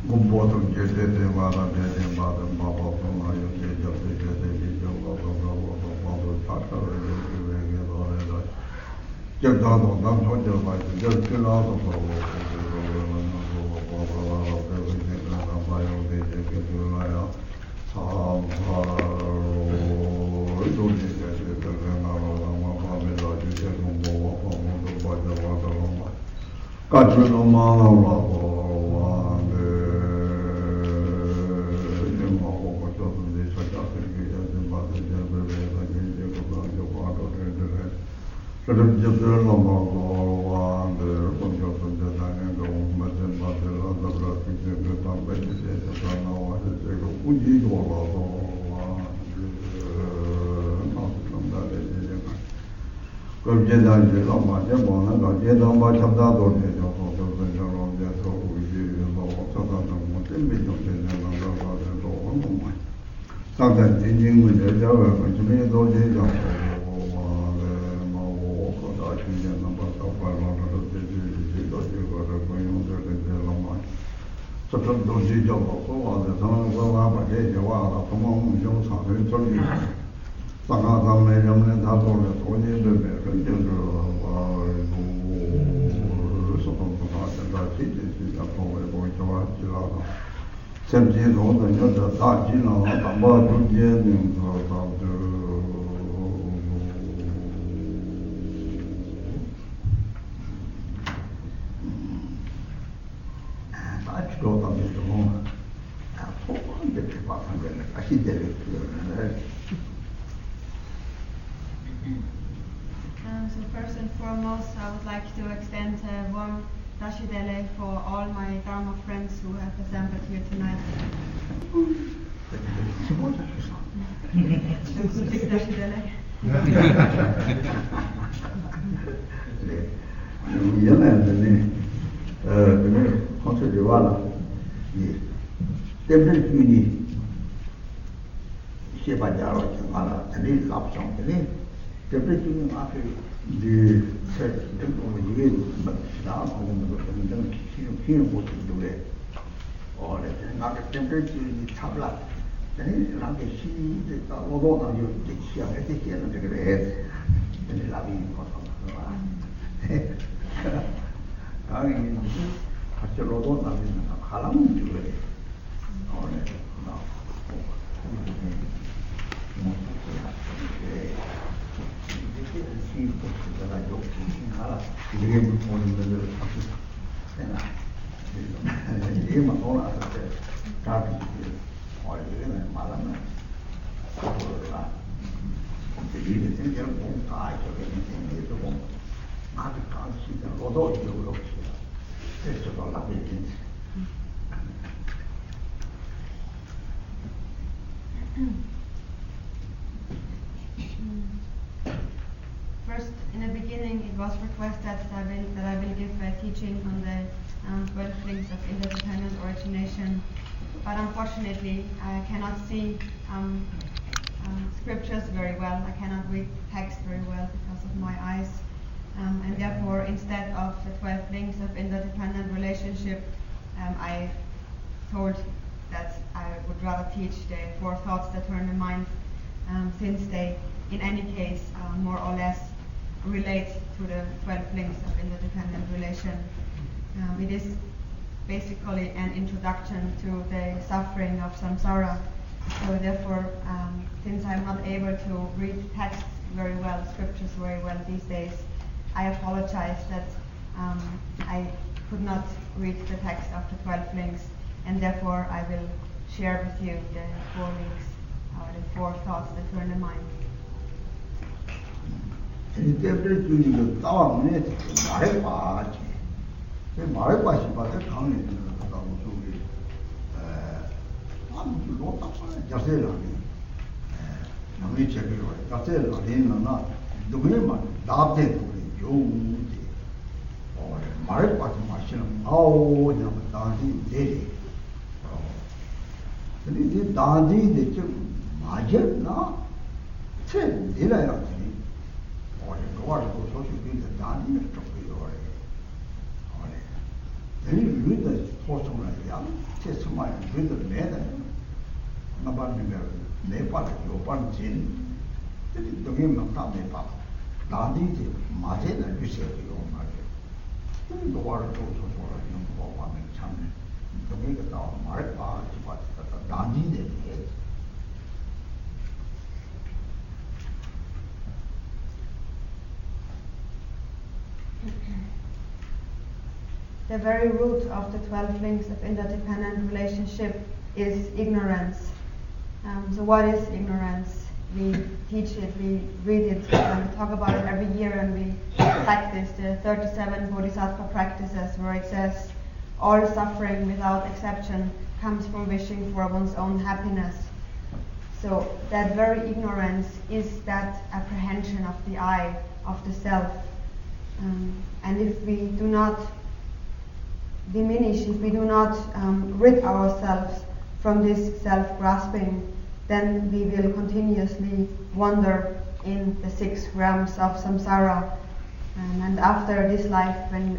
Gumbotum Jete, Vada, Jete, Vada, Baba, Puma, Jete, Jete, Baba, Tata, Jadano, Dam Hoja, by the Judge Pilot Garchen no mana rabo and So first and foremost, I would like to extend a warm Rashidele for all my Dharma friends who have assembled here tonight. First, in the beginning, it was requested that I will give a teaching on the 12 things of interdependent origination, but unfortunately, I cannot see scriptures very well. I cannot read text very well because of my eyes, and therefore, instead of the 12 links of interdependent relationship, I thought that I would rather teach the 4 thoughts that turn the mind, since they, in any case, more or less relate to the 12 links of interdependent relation. It is basically an introduction to the suffering of samsara. So therefore, since I'm not able to read texts very well, scriptures very well these days, I apologize that I could not read the text of the 12 links, and therefore I will share with you the 4 links, or the 4 thoughts that turn the mind. Then you read the portion like that, just my read the matter. Nabanimir, Nepal, Yopan Jin, the game of Nepal. Nadi, Majin, and you say your market. The water goes for a young woman, Cham, the make it down, Marpa, but Nadi did it. The very root of the 12 links of interdependent relationship is ignorance. So what is ignorance? We teach it, we read it, we talk about it every year, and we practice the 37 Bodhisattva practices where it says all suffering without exception comes from wishing for one's own happiness. So that very ignorance is that apprehension of the I, of the self. And if we do not diminish, if we do not rid ourselves from this self-grasping, then we will continuously wander in the 6 realms of samsara. And after this life, when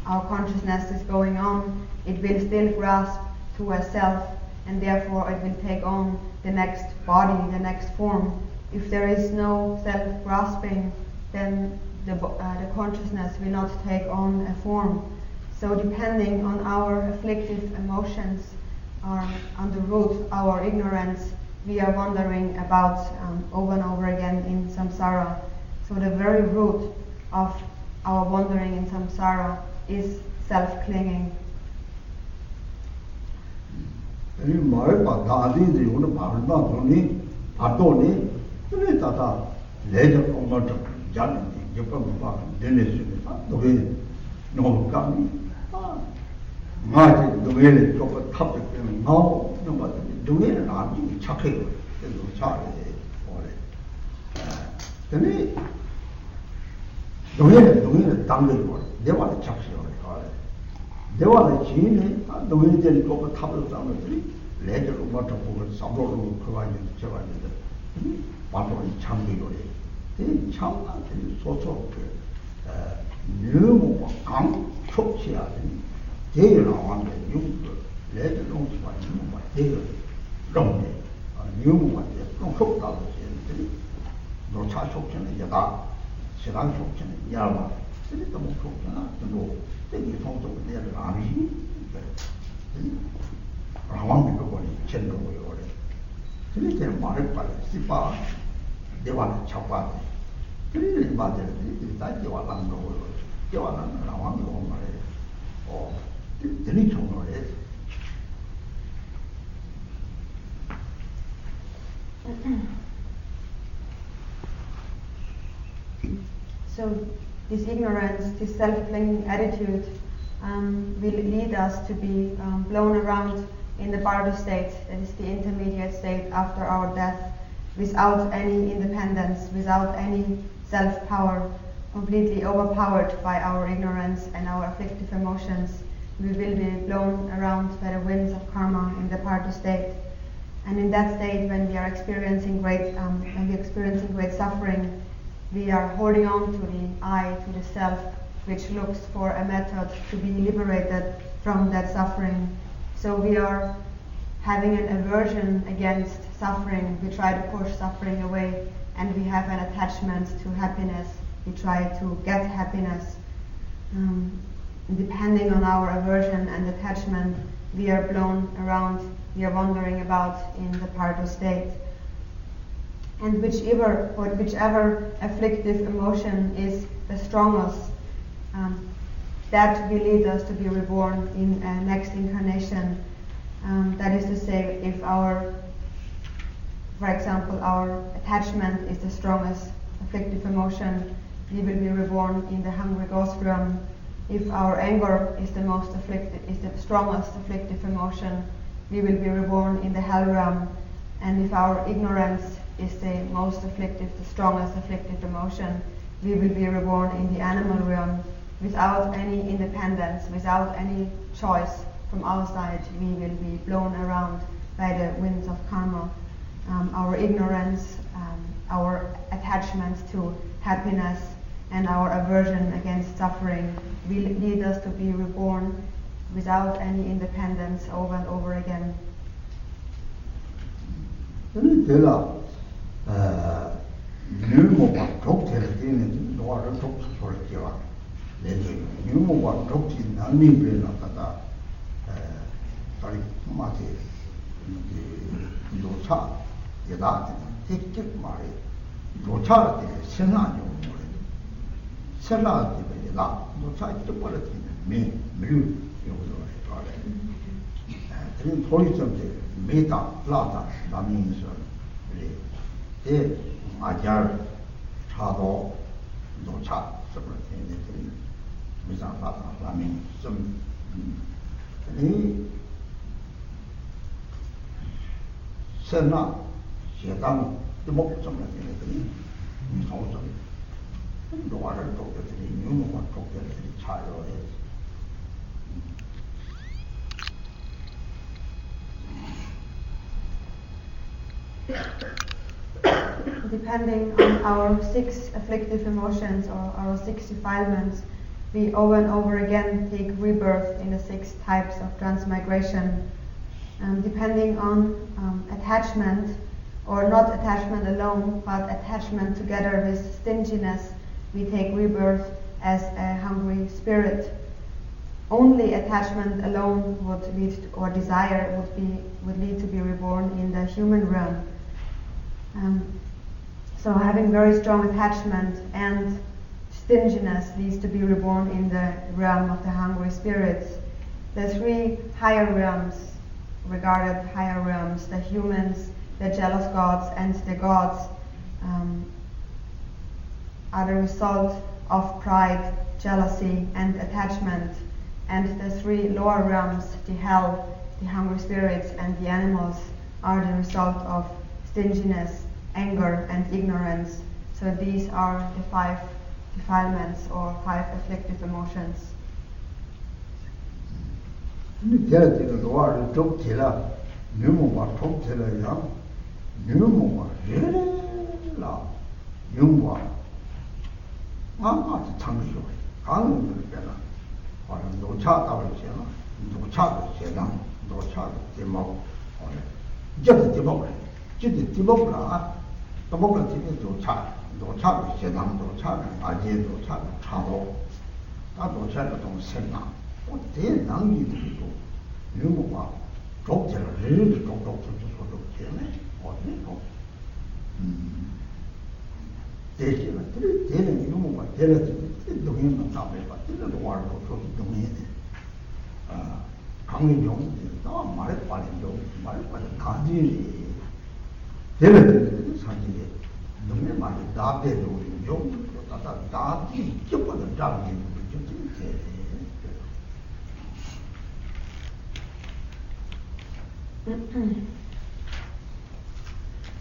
our consciousness is going on, it will still grasp to a self, and therefore it will take on the next body, the next form. If there is no self-grasping, then the consciousness will not take on a form. So depending on our afflictive emotions, or on the root, our ignorance, we are wandering about over and over again in samsara. So the very root of our wandering in samsara is self-clinging. 이 말을 다디지 오늘 말만 돈이 받도니 근데 다다 내적 엄마도 자는지 옆에 봐 내내시네 너게 너무 감이 마치 너게 또 탑득되는 나오 너무 너게는 아주 착해요 그래서 잘해 오래 근데 너게는 당겨고 내가 착시요 내가 지인이 너희들이 또 탑을 쌓는들이 레저로 맞춰보고 사보로 그가지고 저가지고 말로는 참기로래 이 참나들이 소소하게 너무 강촉치하더니 제일 나왔는데 육도 레저 농수가 있는 거야 제일 롱네 너무 좀 속다고 했더니 노차 촉치는 여다 시간 촉치는 야마 그게 너무 속잖아 또 되게 성적을 내야 아니지 라왕이 그거니 전도고요 그래 그렇게 말을 빨리 씨바 대화는 잡아 그래 맞아요 다 대화하는 거고요 대화는 라왕이 오는 말이에요 되게 정말에 So this ignorance, this self-clinging attitude will lead us to be blown around in the bardo state, that is the intermediate state after our death, without any independence, without any self-power, completely overpowered by our ignorance and our afflictive emotions. We will be blown around by the winds of karma in the bardo state. And in that state, when we are experiencing great suffering, we are holding on to the I, to the self, which looks for a method to be liberated from that suffering. So we are having an aversion against suffering. We try to push suffering away, and we have an attachment to happiness. We try to get happiness. Depending on our aversion and attachment, we are blown around, we are wandering about in the bardo state. And whichever afflictive emotion is the strongest, that will lead us to be reborn in a next incarnation. That is to say, if for example, our attachment is the strongest afflictive emotion, we will be reborn in the hungry ghost realm. If our anger is the strongest afflictive emotion, we will be reborn in the hell realm. And if our ignorance is the most afflictive, the strongest afflictive emotion, we will be reborn in the animal realm. Without any independence, without any choice from outside, we will be blown around by the winds of karma. Our ignorance, our attachment to happiness, and our aversion against suffering will lead us to be reborn without any independence over and over again. Depending on our 6 afflictive emotions or our 6 defilements, we over and over again take rebirth in the 6 types of transmigration. Depending on attachment, or not attachment alone, but attachment together with stinginess, we take rebirth as a hungry spirit. Only attachment alone would lead to, or desire would lead to be reborn in the human realm. So having very strong attachment and stinginess leads to be reborn in the realm of the hungry spirits. The 3 higher realms, regarded higher realms, the humans, the jealous gods, and the gods, are the result of pride, jealousy, and attachment. And the 3 lower realms, the hell, the hungry spirits, and the animals, are the result of stinginess, anger, and ignorance. So these are the 5 defilements or 5 afflictive emotions.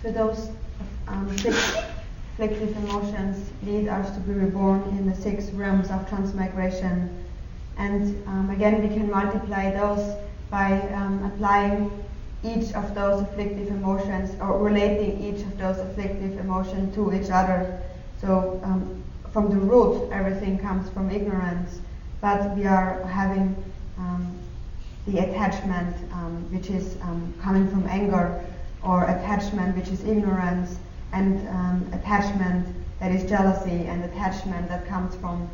So those 6 afflictive emotions lead us to be reborn in the 6 realms of transmigration. And again, we can multiply those by applying each of those afflictive emotions, or relating each of those afflictive emotions to each other. So from the root, everything comes from ignorance, but we are having the attachment, which is coming from anger, or attachment, which is ignorance, and attachment that is jealousy, and attachment that comes from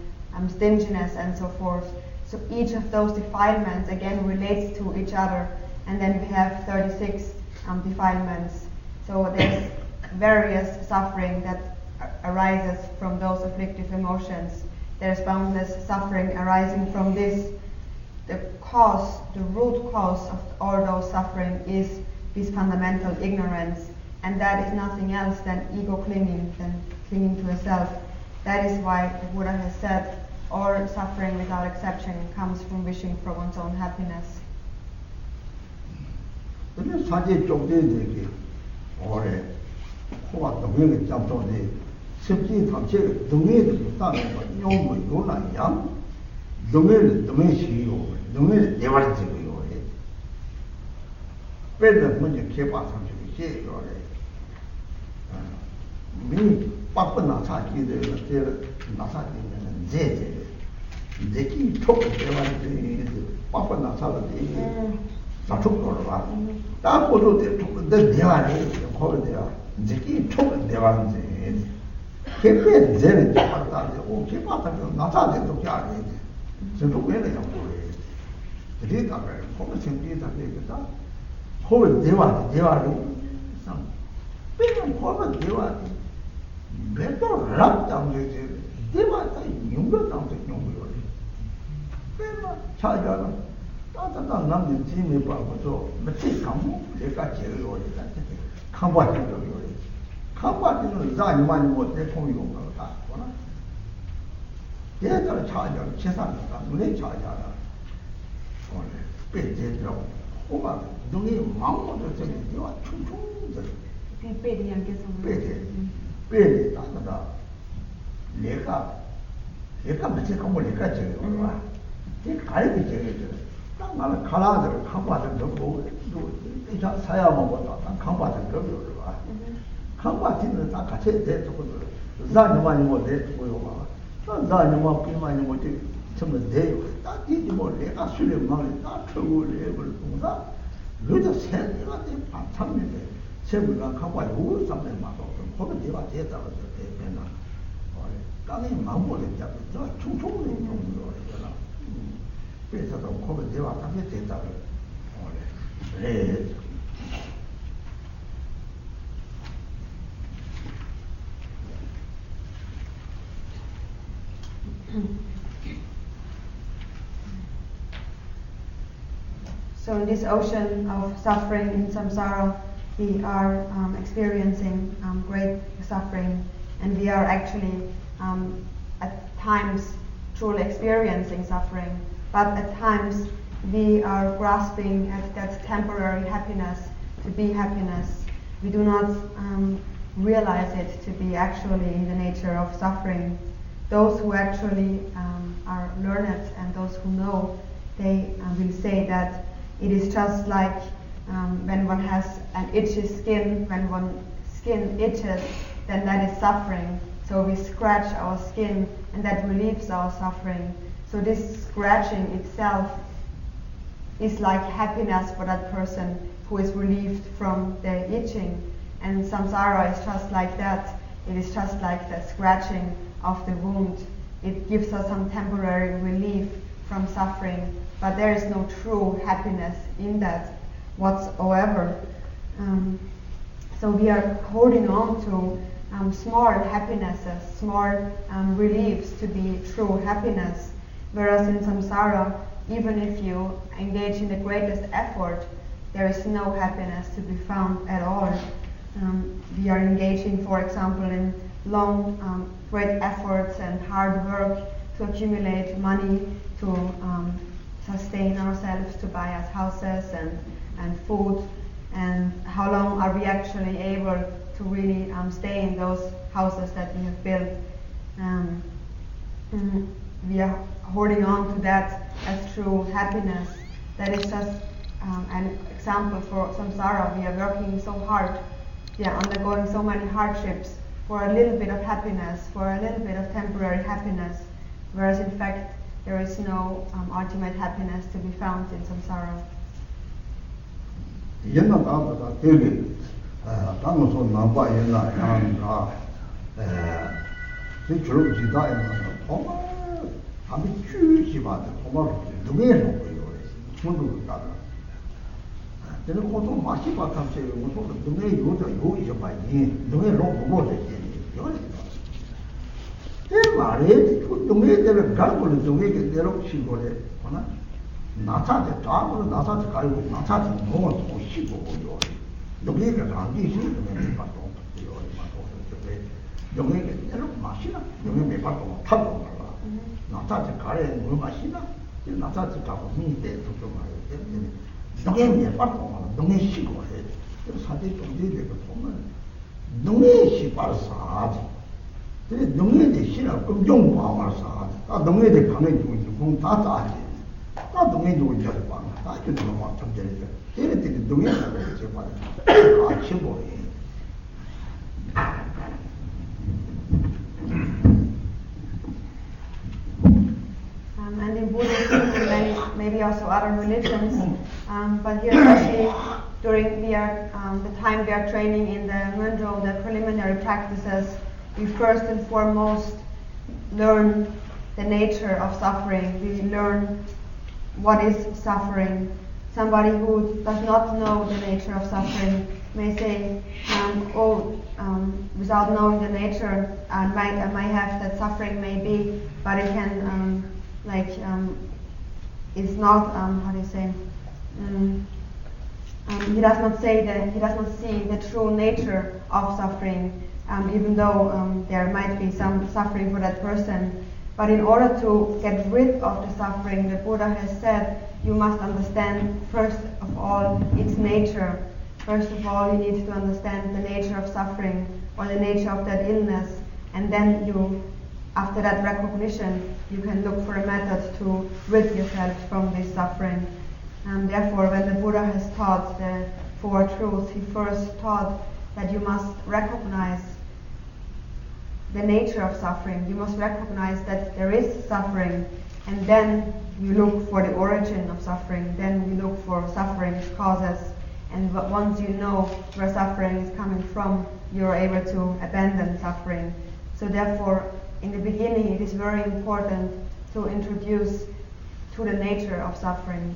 stinginess, and so forth. So each of those defilements again relates to each other, and then we have 36 defilements. So there's various suffering that arises from those afflictive emotions. There's boundless suffering arising from this. The root cause of all those suffering is this fundamental ignorance, and that is nothing else than ego clinging, to a self. That is why the Buddha has said, all suffering without exception comes from wishing for one's own happiness. Deki çok devam ediyor. Papana 살았지. 사축도로 봐. 딱 보도 내 대화를 거기야. 이제 총 대화인지. 개pe 제를 잡았다. 오 개파다 나타내도 게 저도 왜냐 보래. 그러니까 거기 생기다 되겠다. 거기 대화를 상 빼면 거기 대화 매도 락당되지. 대화다 용도당도 용도요. 빼면 차이가 따뜻한 남들 팀에 봐도 며칠 강무 내가 제일 오래다. 강바지도 강바지는 이상이 많이 못해 통용을 다 보나. 얘들 차이가 계산이다. 눈에 차이잖아. 원래 빼제죠. 오마 눈이 망고도 저기 내가 충충들. 빼리 양께서 빼리 따뜻하다. 내가 며칠 강무 내가 제일 오래다. 이 갈비 제일 딱 나는 가라들 강바들 넣고 또 사야만 보다 강바들 넣고 봐. 강바들은 다 같이 대두고 자녀만이 뭐 대두고요 봐. 자녀만 비만이 뭐 전부 돼요. 딱 뒤지 뭐 내가 술을 먹을 딱 trouble level 동사. 그래도 생각이 돼 반참인데 세부가 강바 요거 잡는 맛도 거기 내가 대다고 대변나. 땅에 마음을 잡고 저 충충을 용도로 했잖아. 그래서 거기 내가 땅에 대다고. 그래. So in this ocean of suffering in samsara, we are experiencing great suffering, and we are actually at times truly experiencing suffering, but at times we are grasping at that temporary happiness to be happiness. We do not realize it to be actually the nature of suffering. Those who actually are learned and those who know, they will say that it is just like when one has an itchy skin, when one skin itches, then that is suffering. So we scratch our skin and that relieves our suffering. So this scratching itself is like happiness for that person who is relieved from their itching. And samsara is just like that. It is just like the scratching of the wound. It gives us some temporary relief from suffering, but there is no true happiness in that whatsoever. So we are holding on to small happinesses, small reliefs to be true happiness. Whereas in samsara, even if you engage in the greatest effort, there is no happiness to be found at all. We are engaging, for example, in long, great efforts and hard work to accumulate money, to sustain ourselves, to buy us houses and food. And how long are we actually able to really stay in those houses that we have built? We are holding on to that as true happiness. That is just an example for samsara. We are working so hard, undergoing so many hardships for a little bit of happiness, for a little bit of temporary happiness, whereas in fact there is no ultimate happiness to be found in samsara. 옛날 나보다 되게 당에서 나빠 옛날 양가 그 주로 지다에서 정말 밤이 쭈지마다 정말 눈에 놓고요. 손도 가다. 근데 고통 맛이 받았어요. 무슨 눈에 요저 봐이 눈에 놓고 되지. 그 말에 그 눈에 대는 갈고를 눈에 대로 시고래. 하나 나타데 다음으로 나타데 가지고 나타데 너무 도시고요. 여기가 단지 시는 몇 받도 없어요. 여기가 내로 마시나 여기 몇 받도 타고 말라. 나타데 가래 물 마시나 나타데 가고 미때 좀 말이에요. 여기 몇 받도 너무 시고 해. 그래서 사실 동지들도 보면 너무 시발사지. 근데 너무 대신에 금종 방어사. 아 너무 대 강에 주고 공다 짜지. 아 너무 좋은 줄 봐. 아 이거 너무 좀 되니까. 얘네들이 너무 잘해 제발. 아 친구이. And in Buddhism, maybe maybe also other religions, but here especially during the time we are training in the Munjo, the preliminary practices, we first and foremost learn the nature of suffering. We learn what is suffering. Somebody who does not know the nature of suffering may say, without knowing the nature, I might have that suffering may be, but it can, it's not, how do you say, he does not say that, he does not see the true nature of suffering, even though there might be some suffering for that person. But in order to get rid of the suffering, the Buddha has said, you must understand first of all its nature. First of all, you need to understand the nature of suffering or the nature of that illness, and then you, after that recognition, you can look for a method to rid yourself from this suffering. Therefore, when the Buddha has taught the Four Truths, he first taught that you must recognize the nature of suffering. You must recognize that there is suffering, and then you look for the origin of suffering. Then you look for suffering's causes, and once you know where suffering is coming from, you are able to abandon suffering. So therefore, in the beginning, it is very important to introduce to the nature of suffering.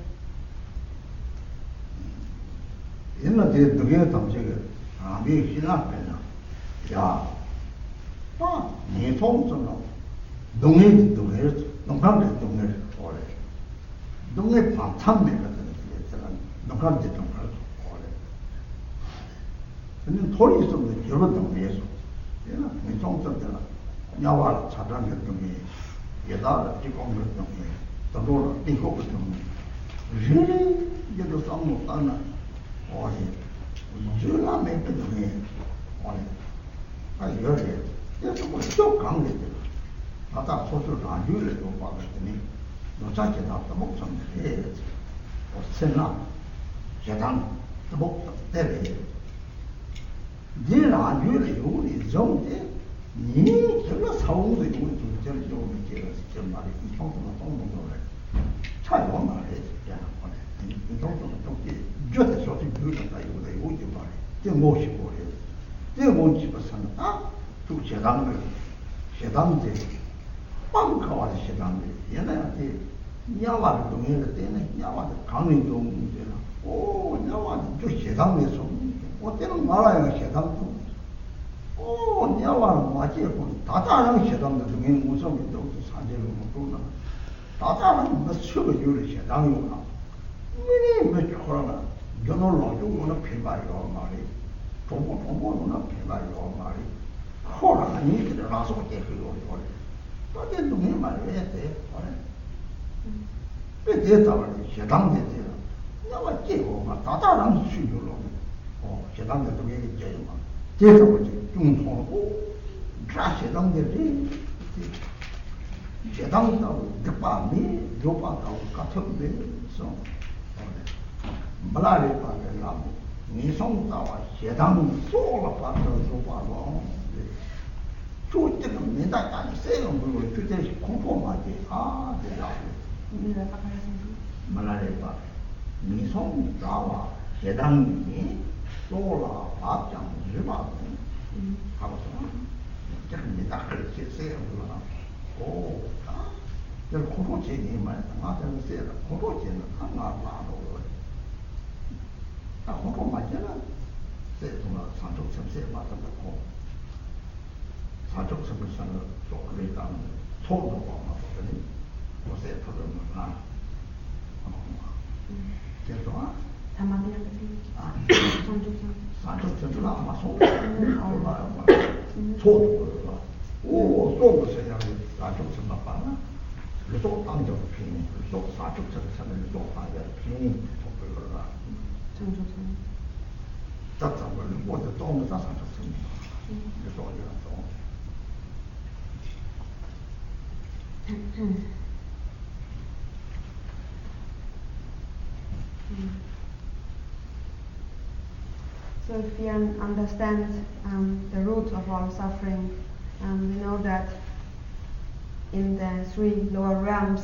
So if we understand the root of all suffering, we know that in the three lower realms,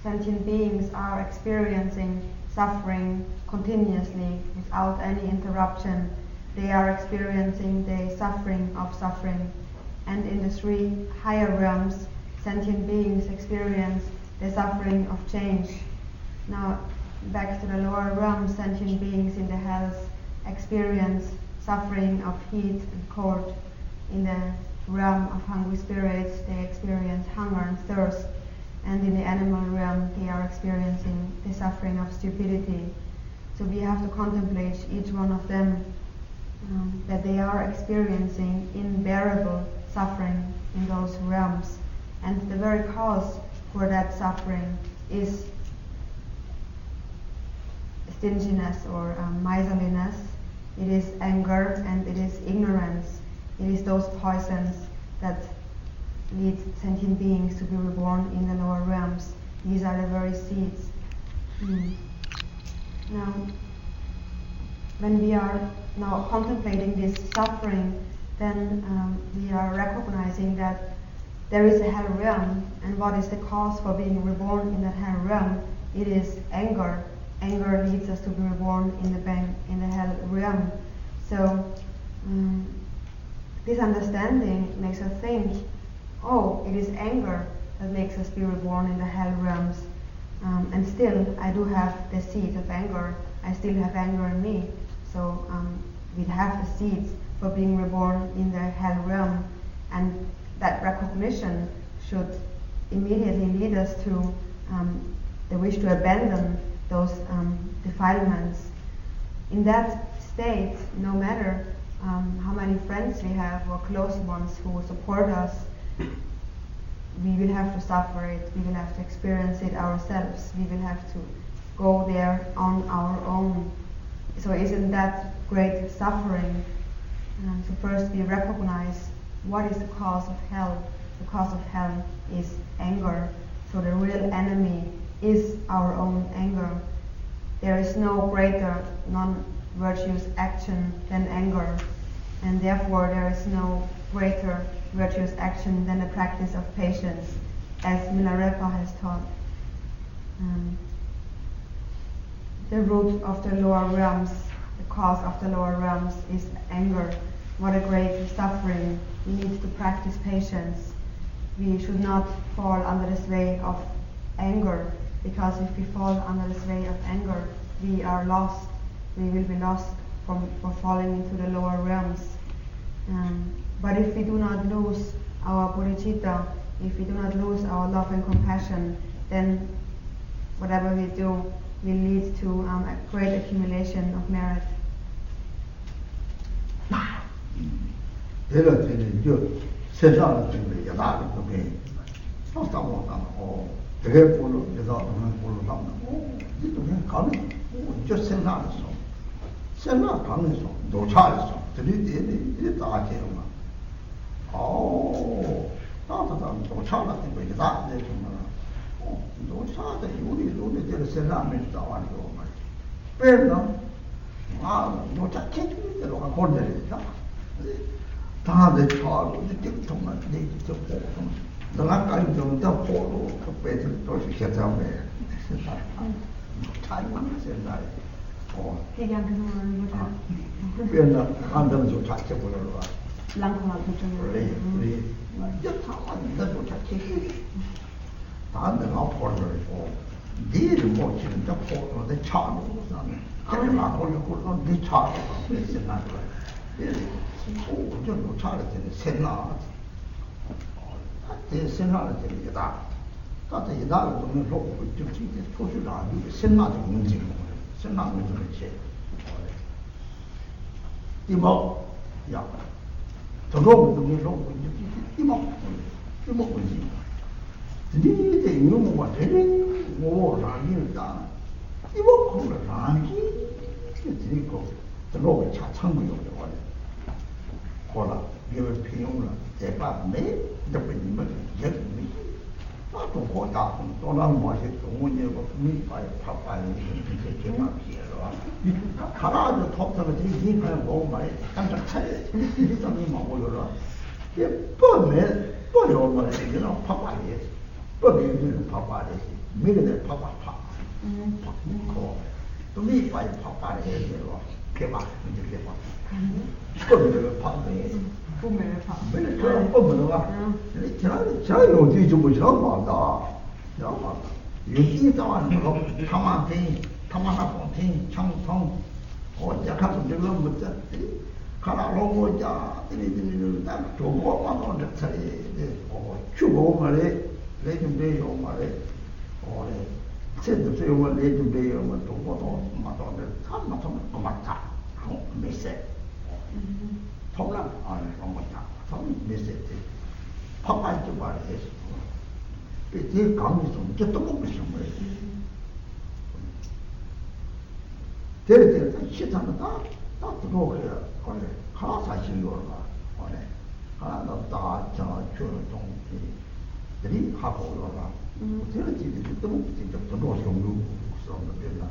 sentient beings are experiencing suffering continuously without any interruption. They are experiencing the suffering of suffering. And in the 3 higher realms, sentient beings experience the suffering of change. Now, back to the lower realms, sentient beings in the hells experience suffering of heat and cold. In the realm of hungry spirits, they experience hunger and thirst. And in the animal realm, they are experiencing the suffering of stupidity. So we have to contemplate each one of them, that they are experiencing unbearable suffering in those realms. And the very cause for that suffering is stinginess or miserliness. It is anger and it is ignorance. It is those poisons that lead sentient beings to be reborn in the lower realms. These are the very seeds. Now, when we are now contemplating this suffering, then we are recognizing that there is a hell realm, and what is the cause for being reborn in that hell realm? It is anger. Anger leads us to be reborn in the hell realm. So this understanding makes us think, oh, it is anger that makes us be reborn in the hell realms. And still, I do have the seeds of anger. I still have anger in me. So we have the seeds for being reborn in the hell realm. And that recognition should immediately lead us to the wish to abandon those defilements. In that state, no matter how many friends we have or close ones who support us, we will have to suffer it, we will have to experience it ourselves, we will have to go there on our own. So isn't that great suffering? So first we recognize what is the cause of hell. The cause of hell is anger. So the real enemy is our own anger. There is no greater non-virtuous action than anger, and therefore there is no greater virtuous action than the practice of patience, as Milarepa has taught. The root of the lower realms, the cause of the lower realms is anger. What a great suffering. We need to practice patience. We should not fall under the sway of anger, because if we fall under the sway of anger, we are lost. We will be lost for falling into the lower realms. But if we do not lose our bodhicitta, if we do not lose our love and compassion, then whatever we do will lead to a great accumulation of merit. 미래에 파파 거. 또 미파이 파파에 해요. 개봐 이제 개봐. 그거를 파는데. 꿈을 봐. 맨날 저런 뻔뻔한 거. 저 어디 좀 보시라고 말다. 여기 있다는 거 타마나 ponting 청통 약간 좀 못 잡지. 가라로 자 이리들이 다 도고만 온다 차리. 주고 말에 레좀돼요 말에. 셋도 요만 레좀돼요 뭐 도고도 맞던데 참 맞던 거 맞다. 메시지. 통랑 아니 엄마다. 통 메시지. 파파이 좀 말해. 그 강의 좀 또 먹고 싶은 거예요. 대대대 시타는 다 들어오게요. 원래 하나 사실 요가 원래 하나 다저 동들이 하고 요가 대대지 또 진짜 들어오서 좀 그런다.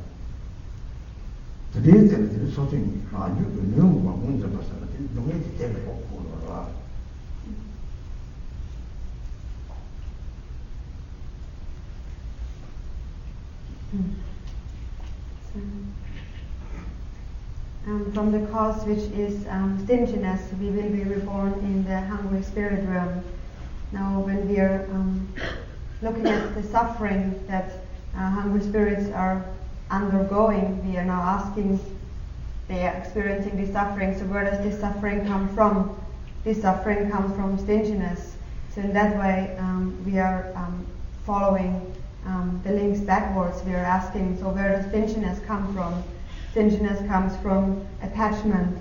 대대들 소중히 아주 너무 문제 봤어요. 너무 되게 보고 요가 From the cause which is stinginess, we will be reborn in the hungry spirit realm. Now, when we are looking at the suffering that hungry spirits are undergoing, we are now asking, they are experiencing this suffering, so where does this suffering come from? This suffering comes from stinginess. So in that way, we are following the links backwards. We are asking, so where does stinginess come from? Stinginess comes from attachment,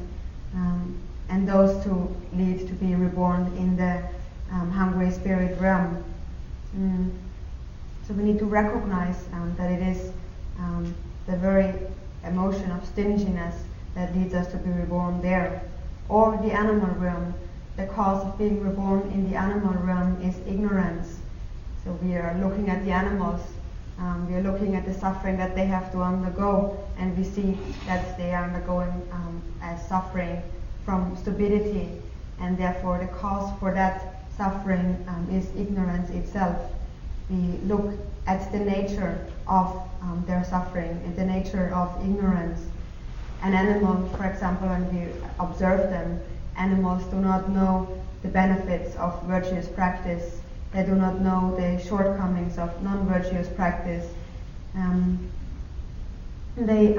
and those two lead to be reborn in the hungry spirit realm. So we need to recognize that it is the very emotion of stinginess that leads us to be reborn there. Or the animal realm. The cause of being reborn in the animal realm is ignorance. So we are looking at the animals. We are looking at the suffering that they have to undergo, and we see that they are undergoing as suffering from stupidity, and therefore the cause for that suffering is ignorance itself. We look at the nature of their suffering and the nature of ignorance. An animal, for example, when we observe them, animals do not know the benefits of virtuous practice. They do not know the shortcomings of non-virtuous practice. They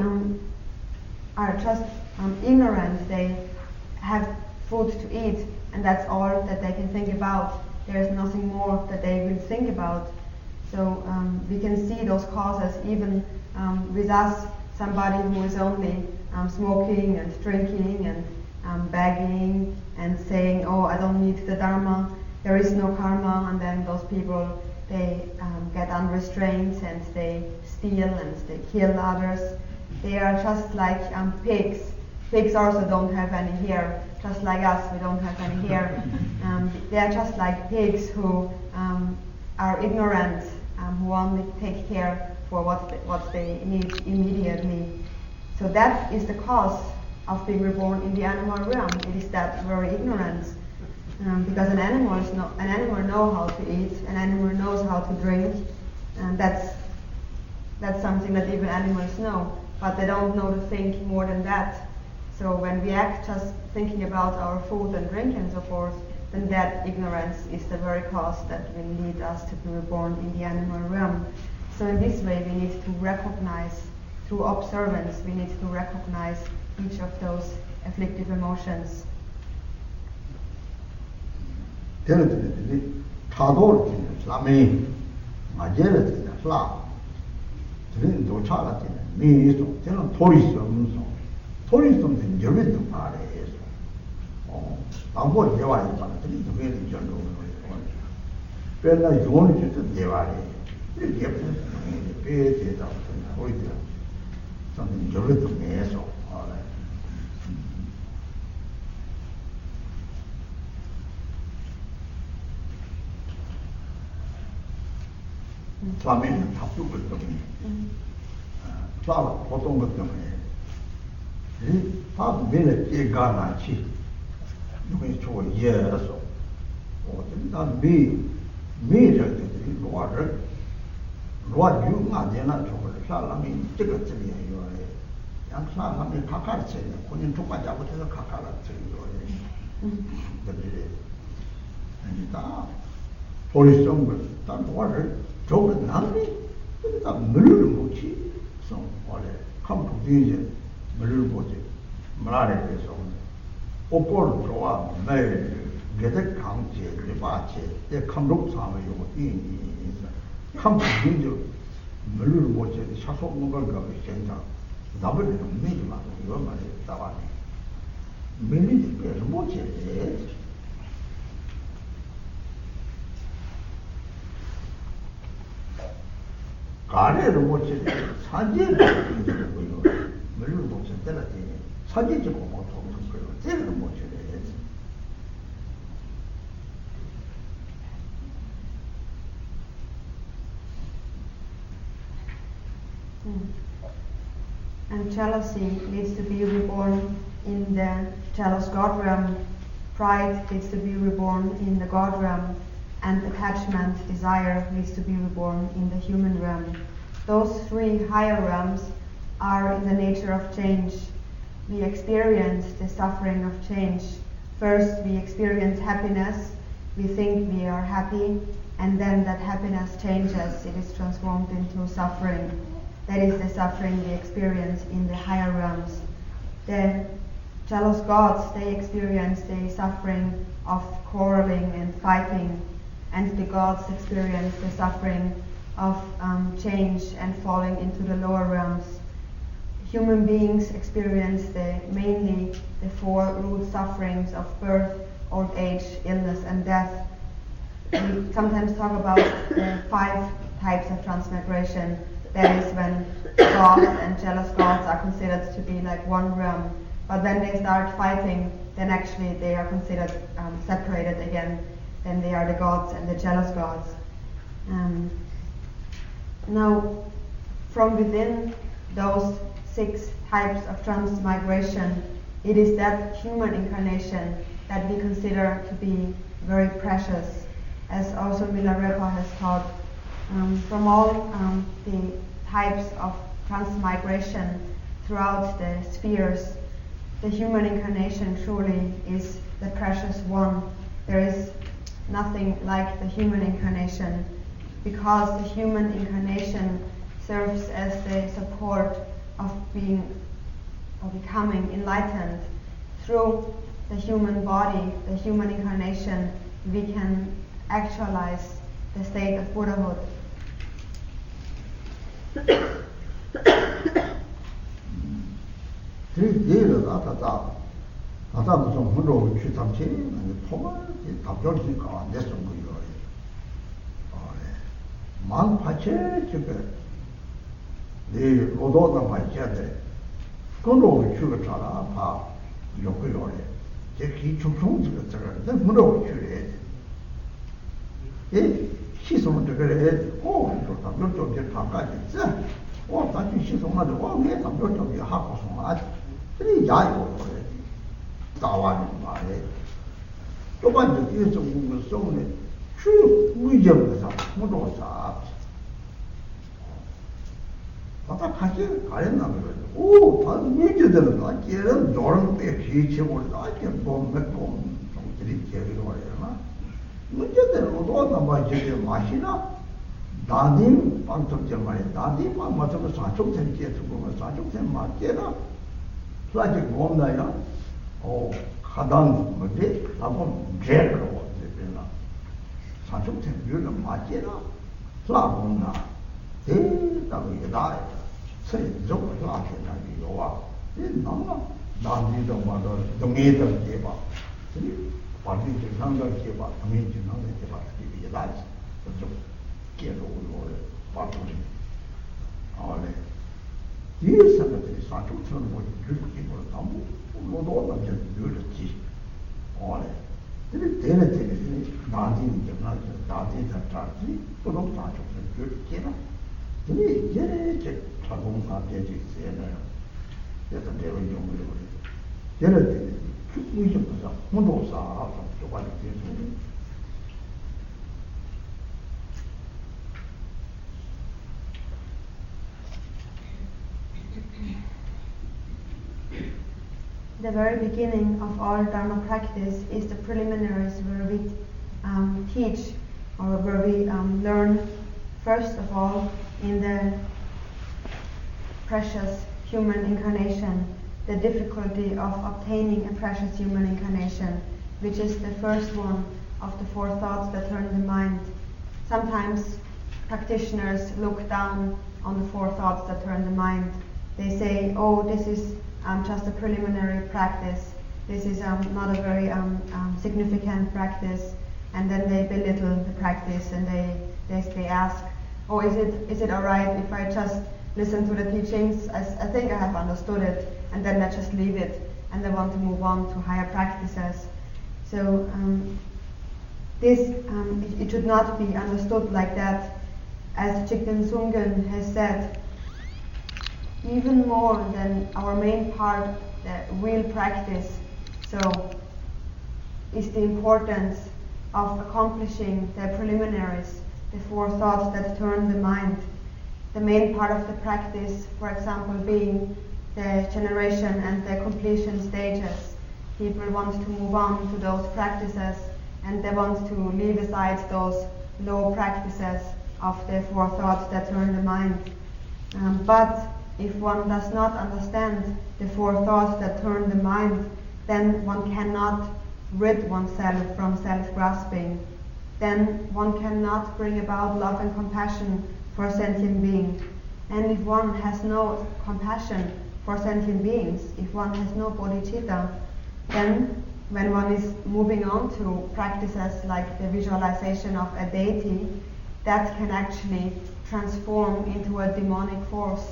are just ignorant. They have food to eat, and that's all that they can think about. There is nothing more that they will think about. So we can see those causes even with us, somebody who is only smoking and drinking and begging and saying, oh, I don't need the Dharma, there is no karma, and then those people, they get unrestrained and they steal and they kill others. They are just like pigs. Pigs also don't have any hair, just like us, we don't have any hair. They are just like pigs who are ignorant, who only take care for what they need immediately. So that is the cause of being reborn in the animal realm. It is that very ignorance. Because an animal knows how to eat, an animal knows how to drink, and that's something that even animals know, but they don't know to think more than that. So when we act just thinking about our food and drink and so forth, then that ignorance is the very cause that will lead us to be reborn in the animal realm. So in this way we need to recognize, through observance, we need to recognize each of those afflictive emotions. 대리들이 타도를 지는 사람이 맞아야 되는 사람 들은 도착할 때는 미소 저는 돌이 있으면서 돌이 있으면 열매도 말해서 아무 대화에 있잖아 들이 그게 전도 그러나 용을 주던 대화에 이렇게 배대다 보이더라 저는 열매도 매서 स्वामी는 답죽을 때문에 보통 것 때문에 다 매일 깨가나치 누구의 저 이해해서 난 매일 때들이 What you not then not to Salami, take a tree, you are young Salami Kakar said, when you took my job to the Kakara tree, and for his own, that water, drove it hungry, but it's a Mulubuchi, so all come to vision, Mulubuchi, Malari is on. Opor Joa, May, get a county, the Bache, they come look some of your come to vision, Mulubuchi, the Shasok Mugaga, Center, double the minimum of your money, Tawani. Maybe the Moche, 가래를 못 치네. 사제를 못 치고요. 물을 못 쳤더라. 사제 찍고 못 쳤고요. 제를 못 치네. And jealousy needs to be reborn in the jealous God realm. Pride needs to be reborn in the God realm. And attachment, desire, needs to be reborn in the human realm. Those three higher realms are in the nature of change. We experience the suffering of change. First, we experience happiness. We think we are happy, and then that happiness changes. It is transformed into suffering. That is the suffering we experience in the higher realms. The jealous gods, they experience the suffering of quarreling and fighting. And the gods experience the suffering of change and falling into the lower realms. Human beings experience mainly the four root sufferings of birth, old age, illness, and death. We sometimes talk about the 5 types of transmigration. That is when gods and jealous gods are considered to be like one realm. But when they start fighting, then actually they are considered separated again. Then they are the gods and the jealous gods. Now, from within those 6 types of transmigration, it is that human incarnation that we consider to be very precious, as also Milarepa has taught. From all the types of transmigration throughout the spheres, the human incarnation truly is the precious one. There is nothing like the human incarnation, because the human incarnation serves as the support of being or becoming enlightened. Through the human body, the human incarnation, we can actualize the state of Buddhahood. 아다도 좀 물어 주담치 포만 답변이니까 안 됐어 뭐이거. 만 파체 저게 네 로도다 파체데 그로 주가 잘아 봐 요거요래 제 기초성 저거 물어 주래 예 시소는 저거래 저 답변 좀 잠깐 있어 다시 시소만 내 답변 좀 하고서 그래 야이고 그래 다와는 말에 또 반대 뒤에서 보면 속에 쭉 위점에서 무도사 아까 같이 가랬나 그러죠. 다 위점되는 거 걔는 저런 때 기체보다 이렇게 좀 드리게로 그래요. 문제는 어떤 말이지 마시나 나님 방송점 말에 나님 방송에서 사족된 게 두고 사족된 맞게라 사직 뭔가요? 가당 뭐지? 라고 제로 되나? 사족된 뷰는 맞게라. 라고나 대다고 이다. 세종 라케나 이거와 이 나나 나님도 말도 동의도 제바. 이 바디 정상도 제바, 동의 정상도 제바 이게 나지. 좀 깨로로 바꾸지. 아네. 이 사람들이 사족처럼 뭐 그렇게 뭐 너무 모두 남자 그렇지. 아네. 근데 대내적인 나한테 정말 나한테 잡지 또 너무 사족처럼 그렇게나. 근데 이제 자동차 대지 있어요. 그래서 내가 좀 그래. 얘네들 무슨 거죠? 모두사 조금 되죠. the very beginning of all Dharma practice is the preliminaries where we teach, or where we learn, first of all, in the precious human incarnation, the difficulty of obtaining a precious human incarnation, which is the first one of the four thoughts that turn the mind. Sometimes practitioners look down on the four thoughts that turn the mind. They say, oh, this is just a preliminary practice. This is not a very significant practice. And then they belittle the practice, and they ask, oh, is it all right if I just listen to the teachings? I think I have understood it, and then I just leave it, and I want to move on to higher practices. So it should not be understood like that. As Jigten Sungen has said, even more than our main part, the real practice, so is the importance of accomplishing the preliminaries, the four thoughts that turn the mind. The main part of the practice, for example, being the generation and the completion stages. People want to move on to those practices, and they want to leave aside those low practices of the four thoughts that turn the mind. But if one does not understand the four thoughts that turn the mind, then one cannot rid oneself from self-grasping. Then one cannot bring about love and compassion for sentient beings. And if one has no compassion for sentient beings, if one has no bodhicitta, then when one is moving on to practices like the visualization of a deity, that can actually transform into a demonic force.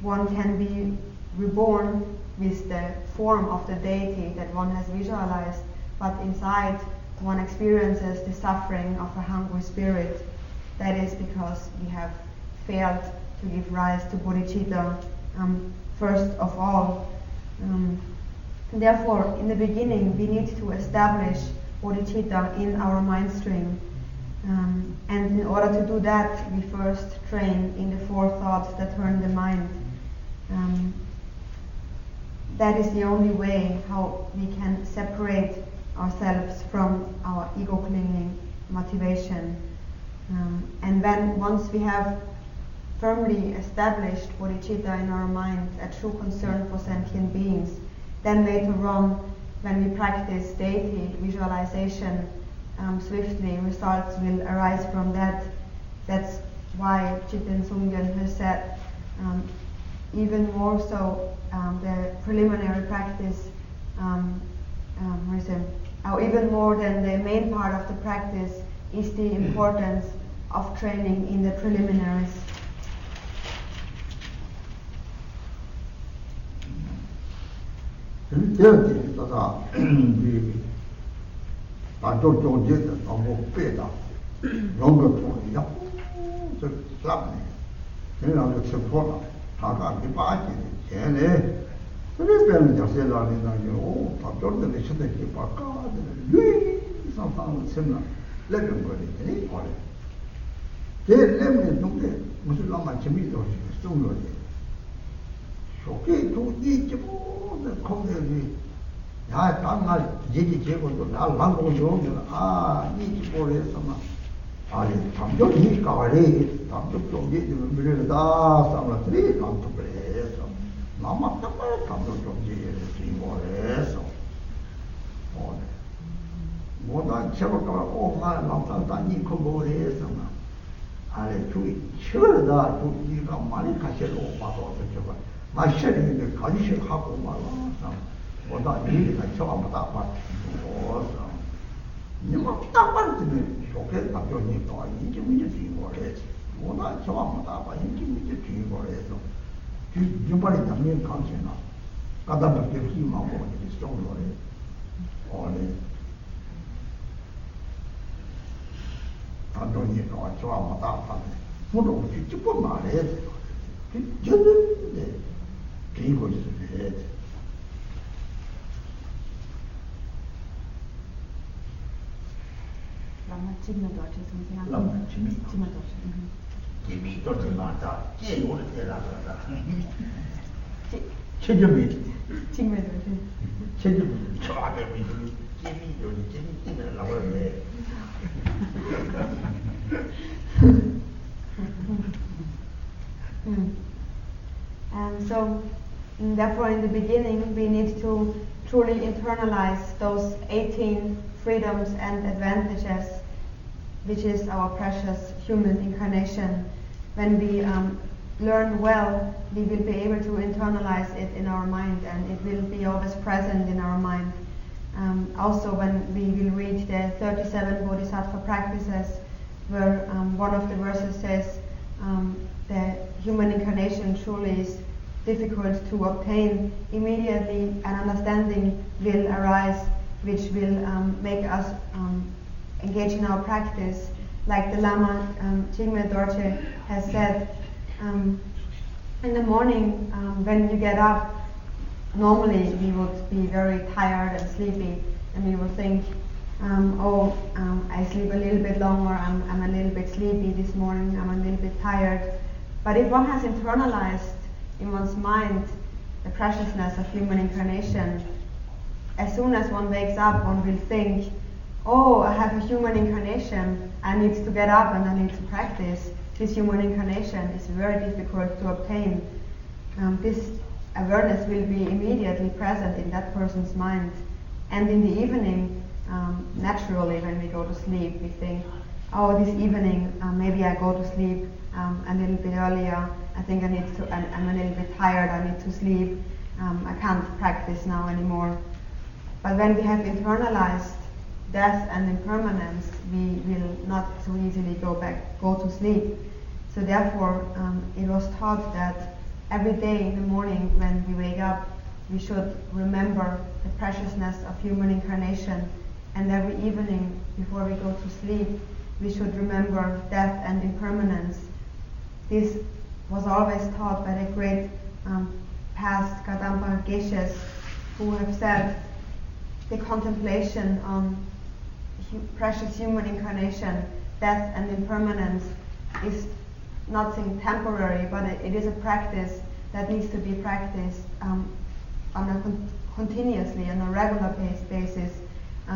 One can be reborn with the form of the deity that one has visualized, but inside one experiences the suffering of a hungry spirit. That is because we have failed to give rise to bodhicitta first of all. Therefore, in the beginning, we need to establish bodhicitta in our mind stream. And in order to do that, we first train in the four thoughts that turn the mind. That is the only way how we can separate ourselves from our ego-clinging motivation. And then once we have firmly established bodhicitta in our mind, a true concern for sentient beings, then later on, when we practice deity visualization, swiftly results will arise from that. That's why Jigten Sungen has said, even more so, the preliminary practice, even more than the main part of the practice, is the importance of training in the preliminaries. 체질을 좋아하게 믿음이 찜이라고 하는데 And so, therefore, in the beginning, we need to truly internalize those 18 freedoms and advantages, which is our precious human incarnation. When we learn well, we will be able to internalize it in our mind, and it will be always present in our mind. Also, when we will read the 37 Bodhisattva practices, where one of the verses says, the human incarnation truly is difficult to obtain, immediately an understanding will arise which will make us engage in our practice. Like the Lama Jigme Dorje has said, in the morning when you get up, normally we would be very tired and sleepy, and we would think, I sleep a little bit longer, I'm a little bit sleepy this morning, I'm a little bit tired. But if one has internalized in one's mind the preciousness of human incarnation, as soon as one wakes up, one will think, I have a human incarnation, I need to get up and I need to practice. This human incarnation is very difficult to obtain. This awareness will be immediately present in that person's mind. And in the evening, naturally when we go to sleep, we think, this evening maybe I go to sleep a little bit earlier. I think I'm a little bit tired, I need to sleep. I can't practice now anymore. But when we have internalized death and impermanence, we will not so easily go to sleep. So therefore, it was taught that every day in the morning when we wake up, we should remember the preciousness of human incarnation, and every evening before we go to sleep, we should remember death and impermanence. This was always taught by the great past Kadampa Geshes, who have said the contemplation on precious human incarnation, death and impermanence is nothing temporary, but it is a practice that needs to be practiced continuously on a regular basis.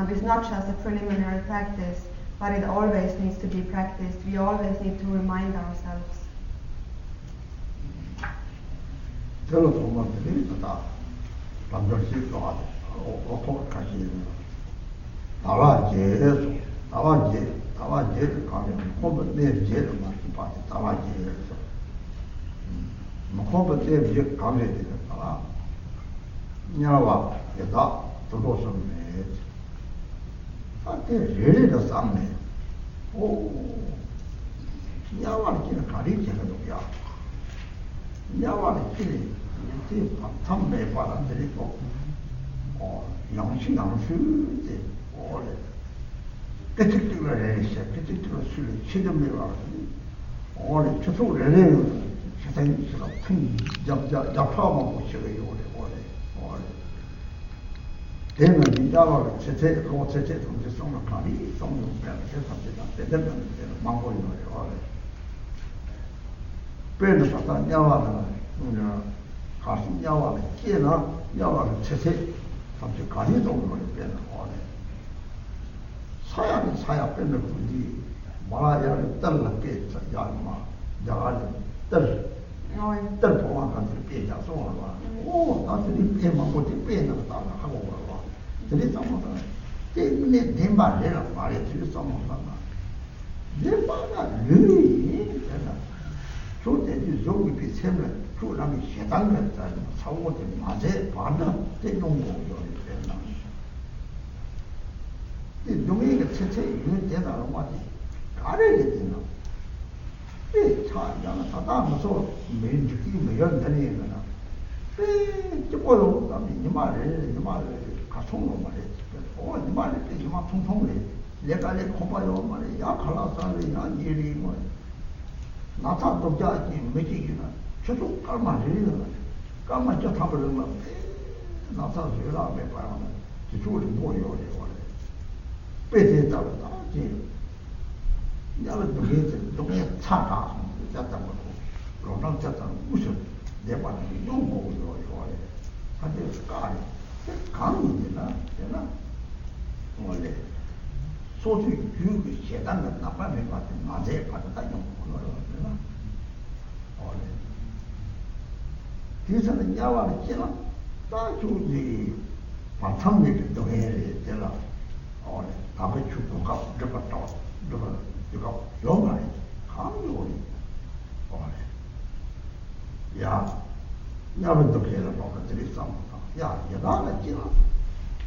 It's not just a preliminary practice, but it always needs to be practiced. We always need to remind ourselves. 강이잖아, 되나? 원래 소주 교육이 제단을 나빠내 같은 낮에 받았다 좀 그러잖아. 원래 뒤에서는 야와를 지나 다 주지 반창내게 동해를 되나. 원래 답을 주고 가 들어갔다 들어가 영화에 강요리 원래 야는 또 걔를 보고 들이싸움다. 야, 여자가 지나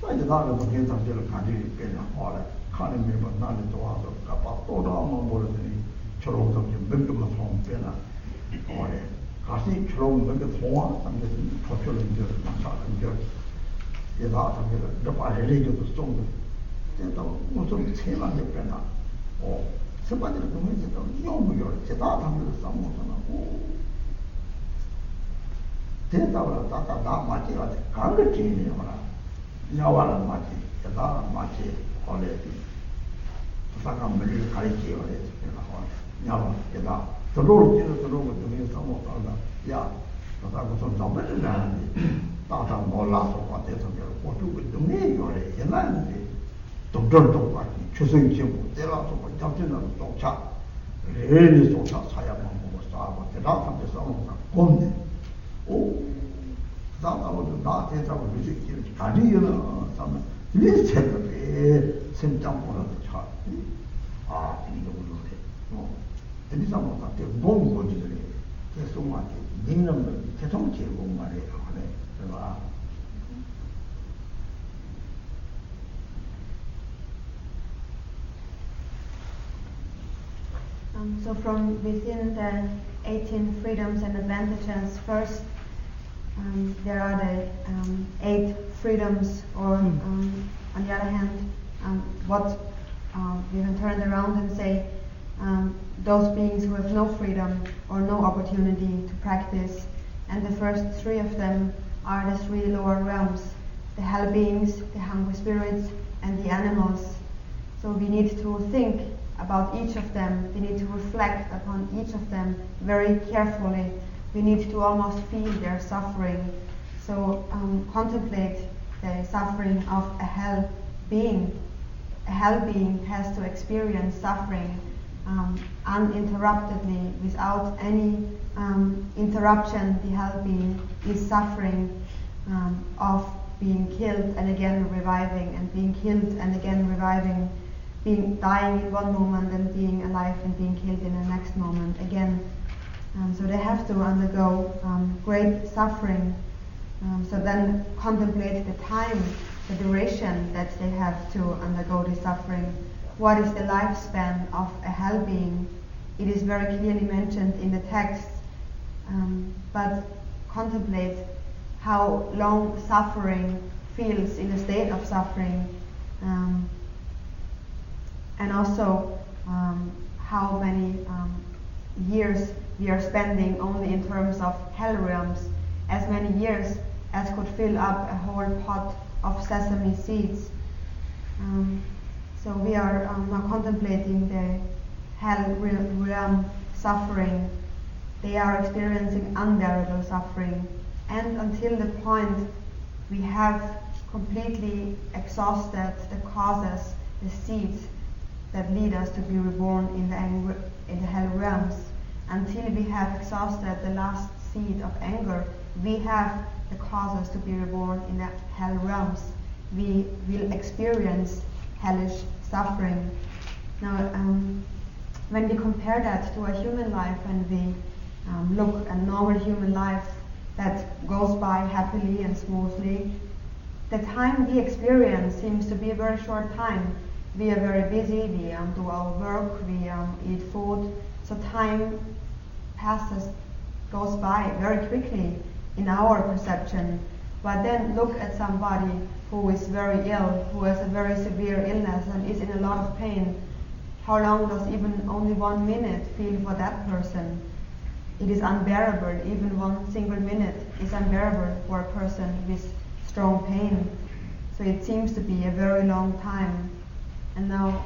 여자가 또 괜찮지를 가지고 그냥 원래 가는 매번 나를 도와서 가봐 또 나오면 모르더니 초롱성이 몇개만 송 빼나 원래 가시 초롱 몇개 송아 담겨서 도표를 이제 나사는 이제 여자 담겨서 몇 발에 레이저도 쏜거 그래도 무슨 세만 몇 빼나 세번째로 동해서도 이용무교를 제다 담겨서 싸먹잖아. 대답을 따다 나 맞지 가지고 강을 지내요. 야와는 맞지, 여자는 맞지, 원래 부사관 머리를 가리키요. 야와, 여자 들어오고 등에 써먹다가 야, 여자가 좀 잡아를 하는데 따다 몰라서 과대서 고추고 등에 요래 옛날에 독전독 같이 추승치고 때라서 잡지는 독차 레리 독차 사야만 보고 싸고 대라한테 싸우는 거 곰네. 나도 나 대답을 해주기 가리는 사람 리스트에 심장보다도 차. 이거 그러네. 대리사모 같은 너무 거지들이 계속 맞지. 능력을 계속 제공 말해요. 그래서 So from within the 18 freedoms and advantages, first there are the 8 freedoms, or on the other hand, what we can turn around and say, those beings who have no freedom or no opportunity to practice. And the first 3 of them are the 3 lower realms, the hell beings, the hungry spirits, and the animals. So we need to think about each of them. We need to reflect upon each of them very carefully. We need to almost feel their suffering. So contemplate the suffering of a hell being. A hell being has to experience suffering uninterruptedly, without any interruption. The hell being is suffering of being killed and again reviving, and being killed and again reviving, being dying in one moment and being alive and being killed in the next moment again. So they have to undergo great suffering. So then contemplate the time, the duration that they have to undergo the suffering. What is the lifespan of a hell being? It is very clearly mentioned in the text, but contemplate how long suffering feels in a state of suffering, and also how many years we are spending only in terms of hell realms, as many years as could fill up a whole pot of sesame seeds. So we are now contemplating the hell realm suffering. They are experiencing unbearable suffering, and until the point we have completely exhausted the causes, the seeds that lead us to be reborn in the hell realms. Until we have exhausted the last seed of anger, we have the causes to be reborn in the hell realms. We will experience hellish suffering. Now, when we compare that to a human life, and we look at normal human life that goes by happily and smoothly, the time we experience seems to be a very short time. We are very busy, we do our work, we eat food, so time goes by very quickly in our perception. But then look at somebody who is very ill, who has a very severe illness and is in a lot of pain. How long does even only 1 minute feel for that person? It is unbearable. Even 1 single minute is unbearable for a person with strong pain. So it seems to be a very long time. And now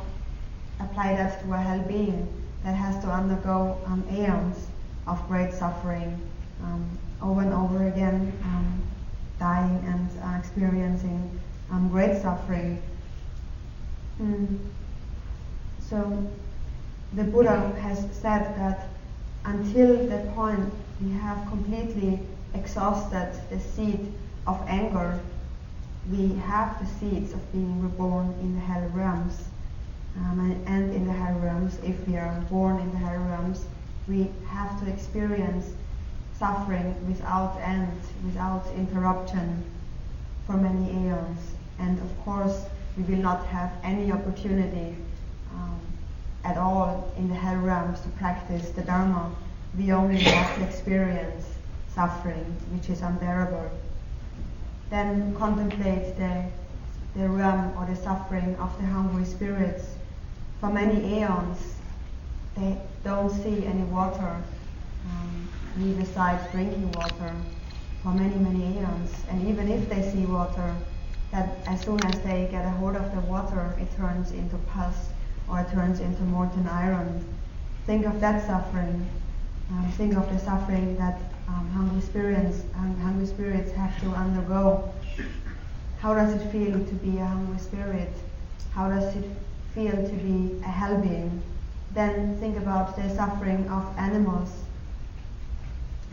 apply that to a hell being that has to undergo aeons of great suffering, over and over again, dying and experiencing suffering. So the Buddha has said that until that point we have completely exhausted the seed of anger, we have the seeds of being reborn in the hell realms. And in the hell realms, if we are born in the hell realms, we have to experience suffering without end, without interruption for many aeons. And of course, we will not have any opportunity at all in the hell realms to practice the Dharma. We only have to experience suffering, which is unbearable. Then contemplate the realm or the suffering of the hungry spirits. For many aeons, they don't see any water, besides drinking water, for many, many aeons. And even if they see water, that as soon as they get a hold of the water, it turns into pus or it turns into molten iron. Think of that suffering. Think of the suffering that hungry spirits have to undergo. How does it feel to be a hungry spirit? How does it feel to be a hell being? Then think about the suffering of animals.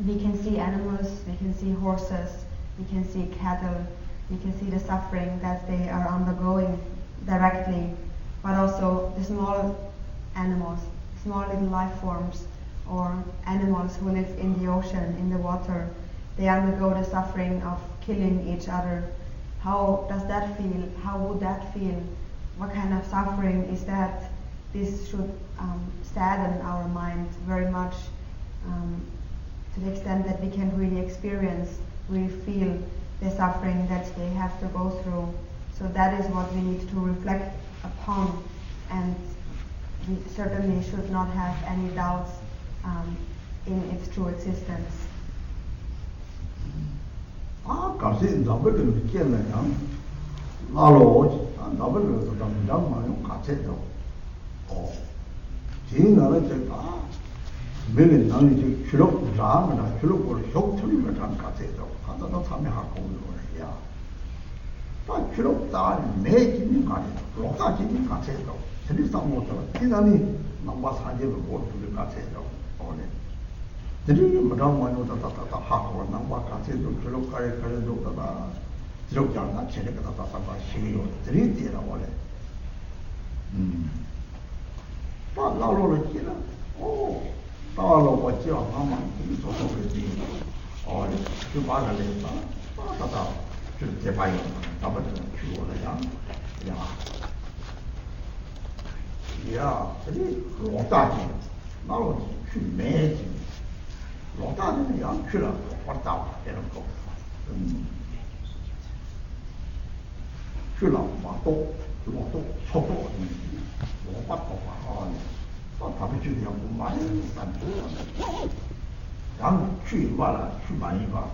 We can see animals, we can see horses, we can see cattle, we can see the suffering that they are undergoing directly, but also the small animals, small little life forms, or animals who live in the ocean, in the water. They undergo the suffering of killing each other. How does that feel? How would that feel? What kind of suffering is that? This should sadden our mind very much, to the extent that we can really experience, really feel the suffering that they have to go through. So that is what we need to reflect upon, and we certainly should not have any doubts in its true existence. Garchen 나버리는 깨면요. 나로 나버리는 좀 장만요 같이도. 지나는 제가 매일 나는 이제 주로 자면은 주로를 효처리면 좀 같이도. 하다도 참여하고 그러야. 다 주로 다 매기는 거 아니야. 로가지는 같이도. 세리상 못도 기다니 남바 사제를 못 부를 같이도. 오늘 드리기 뭐라고 다다다다 하고 남바 같이도 주로 가려도 다다. 주로 장나 체력가 다다다 시기요. 드리디라고 원래. 다 나로를 끼라. 나로 왔지 아마 이 소소들이 그 말을 했다. 다다 좀 대봐요. 나버리는 주어야. 야, 저기 로다지. 나로 去매지. 로다지는 양치라 왔다 이런 거. 去了马都错过我把头发到他们去要不买三多然后去完了去买一把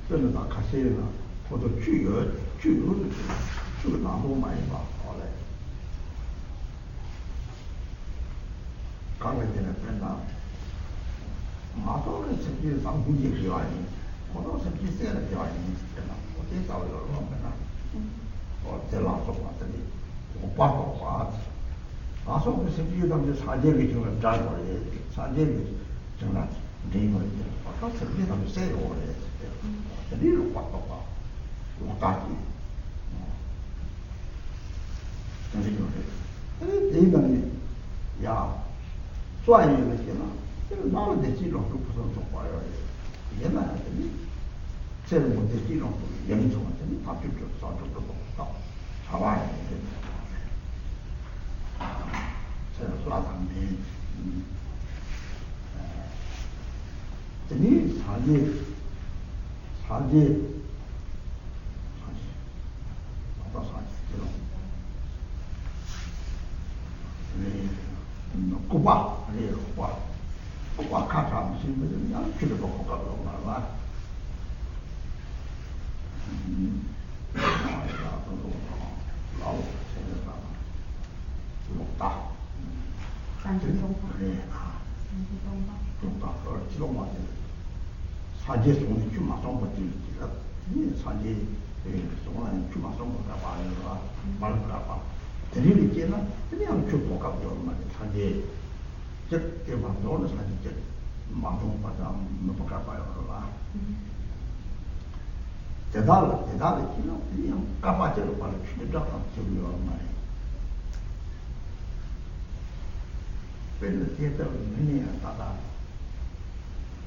真的打卡西了或者去的去个哪都买一把好嘞刚才进来跟他马到了实际上估计是原因我到实际现在的原因跟他我介绍有了跟他我在老说话这里我把头发老说我实际上就常见的就能占过来常见的就能领过来我到实际上就晒过来这里有把头发我大体这里就是这个呢呀专业的些呢这个哪里的这种都不是说话要原来这里这种的这种严重这里他就早就不懂到好吧这是拉长的这里长期到长期这种古巴这个古巴看上去没人家去了个古巴了吧老现在啥老大山区东方东大和基隆嘛山街从去马上不进去了你山街 소원은 주마성 가봐 이러가 말 가봐 대리를 깨나 그냥 주포가 되면 사제 적대만 노는 사제 마동 받아 못 가봐요 그러가 대달을 지나 그냥 까봐져로 바로 추적하고 저기요 말이야 별로 제대로 눈이 따다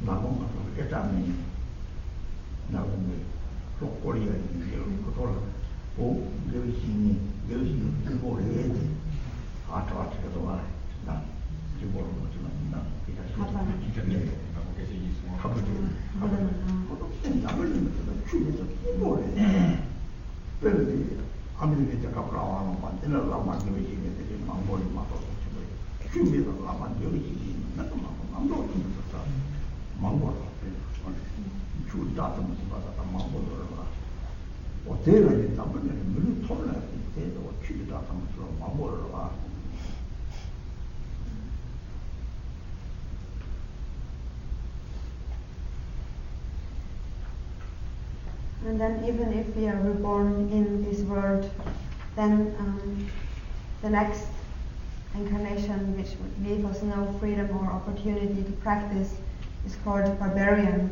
나온 것도 깨닫니 나오는 꼬리가 이제 그걸 오 열심히 기본을 해야지 아트가 와 나 기본을 못지만 나 그냥 가버지 나를 주면서 기본을 별로 아무리 가까워하는 반대는 라만 교육이 되게 망보리 맞고 준비를 라만 교육이 나도 망보 주면서 망보를 주 다듬어서 받아다 망보를 어때가 이제 남편이 물이 털어야 돼도 주 다듬어서 망보를 봐. And then even if we are reborn in this world, then the next incarnation which would leave us no freedom or opportunity to practice is called barbarian.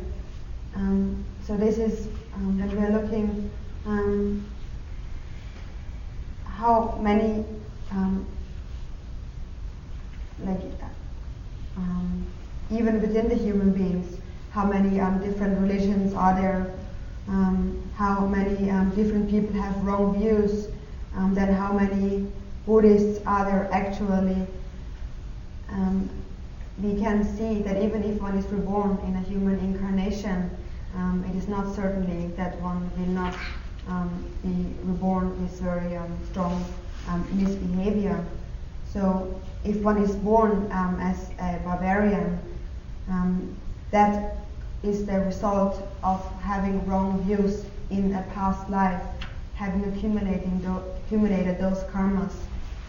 So this is when we are looking how many even within the human beings, how many different religions are there, how many different people have wrong views, then how many Buddhists are there actually. We can see that even if one is reborn in a human incarnation, it is not certainly that one will not be reborn with very strong misbehavior. So if one is born as a barbarian, that is the result of having wrong views in a past life, having accumulated those karmas,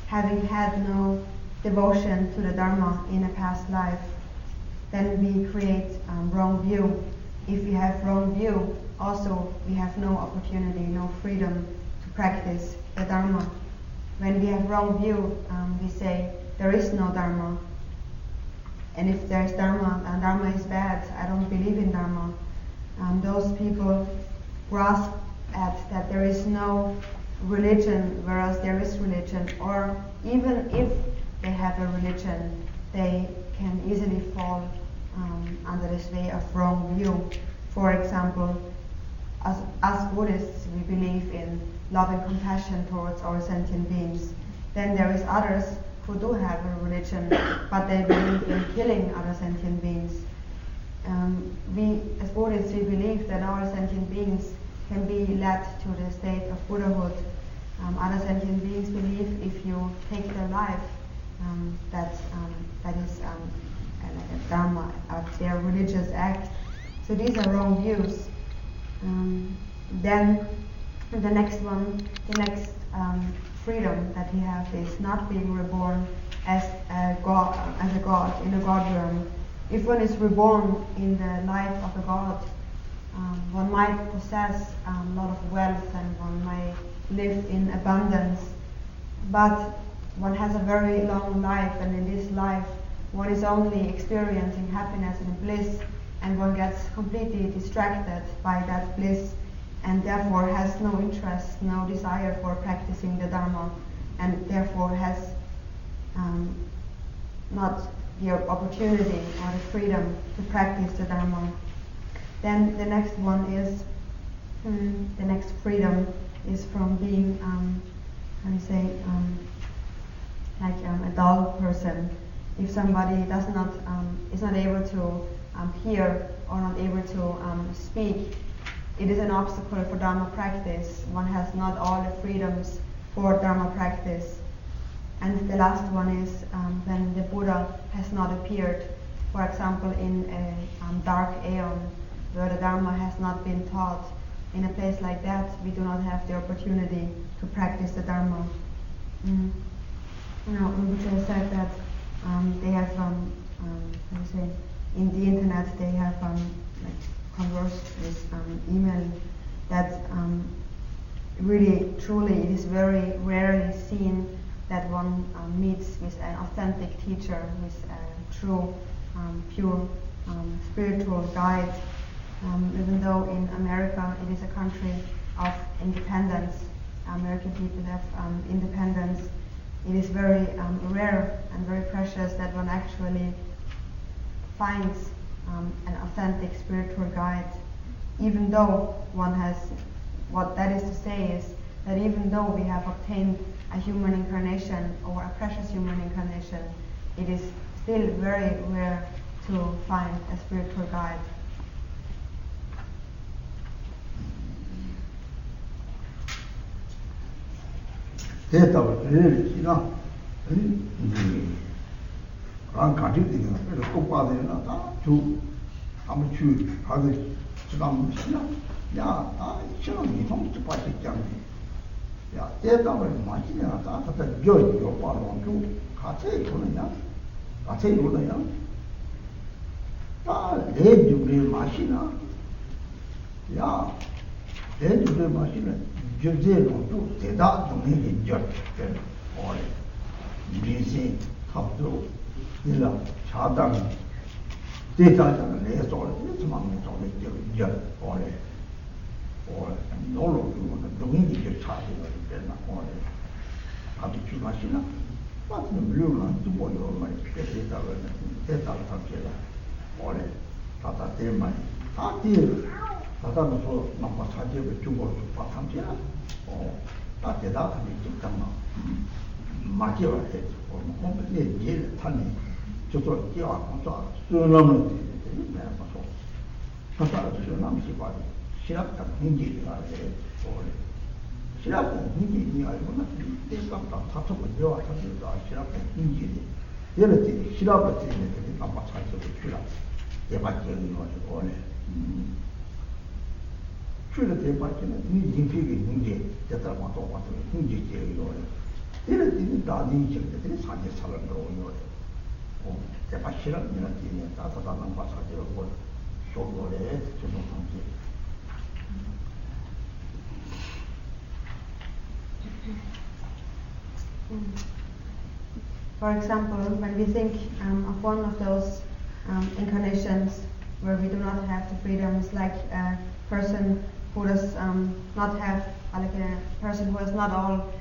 having had no devotion to the Dharma in a past life. Then we create wrong view. If we have wrong view, also we have no opportunity, no freedom to practice the Dharma. When we have wrong view, we say there is no Dharma. And if there is Dharma, and Dharma is bad, I don't believe in Dharma. Those people grasp at that there is no religion, whereas there is religion. Or even if they have a religion, they can easily fall under this way of wrong view. For example, as Buddhists, we believe in love and compassion towards our sentient beings. Then there is others who do have a religion, but they believe in killing other sentient beings. We, as Buddhists, we believe that our sentient beings can be led to the state of Buddhahood. Other sentient beings believe if you take their life, that is like a dharma of their religious act. So these are wrong views. Then the next freedom that we have is not being reborn as a god in a god realm. If one is reborn in the life of a god, one might possess a lot of wealth and one might live in abundance, but one has a very long life, and in this life one is only experiencing happiness and bliss, and one gets completely distracted by that bliss and therefore has no interest, no desire for practicing the Dharma, and therefore has not the opportunity or the freedom to practice the Dharma. Then the next one is, the next freedom is from being, a dull person. If somebody is not able to hear or not able to speak, it is an obstacle for Dharma practice. One has not all the freedoms for Dharma practice. And the last one is when the Buddha has not appeared. For example, in a dark aeon where the Dharma has not been taught. In a place like that, we do not have the opportunity to practice the Dharma. Rinpoche said that they have, in the internet they have conversed with email that really, truly, it is very rarely seen that one meets with an authentic teacher, with a true, pure spiritual guide. Even though in America it is a country of independence, American people have independence, it is very rare and very precious that one actually finds an authentic spiritual guide, even though one has, what that is to say is that even though we have obtained a human incarnation or a precious human incarnation, it is still very rare to find a spiritual guide. 야, 대답을 마치냐, 다 저요 바로 같이 보느냐, 같이 보느냐, 다 내주를 마시나, 야, 내주를 마시는 저제로 또 대답 동행이 저, 오래, 미신 합도, 일라 차당, 대사자는 내서 이스만이 저를 저, 오래. or no 동행이 차지가 되나 오래 아주 주마시나 맞는 물론 또 뭐요 말 대다가 탑제라 오래 다다 때문에 다들 다다서 넘어 차지를 주고 탑제라 다 대다가 있잖아 맞게와 해 컴플레 제일 타니 저도 뛰어 가서 수능은 내가 봐서 가서 수능 시바리 시락다 hinji가 돼. 시락다 hin지가 아니구나. 대답다 다투고 되어 가지고 시락다 hin지리. 예를 들어 시락을 때문에 아마 찾고 출라. 대박적인 거죠. 오늘. 출라 대박적인 hin지fik이 hin지 대답만 또 와서 hin지지 이거. 예를 들어 다니 지역들이 사제 살을 넣어요. 대박 시락이나 뒤에 다다다는 거 찾고 쇼고래 좀 상지. For example, when we think of one of those incarnations where we do not have the freedoms, like a person who does not have, like a person who has not all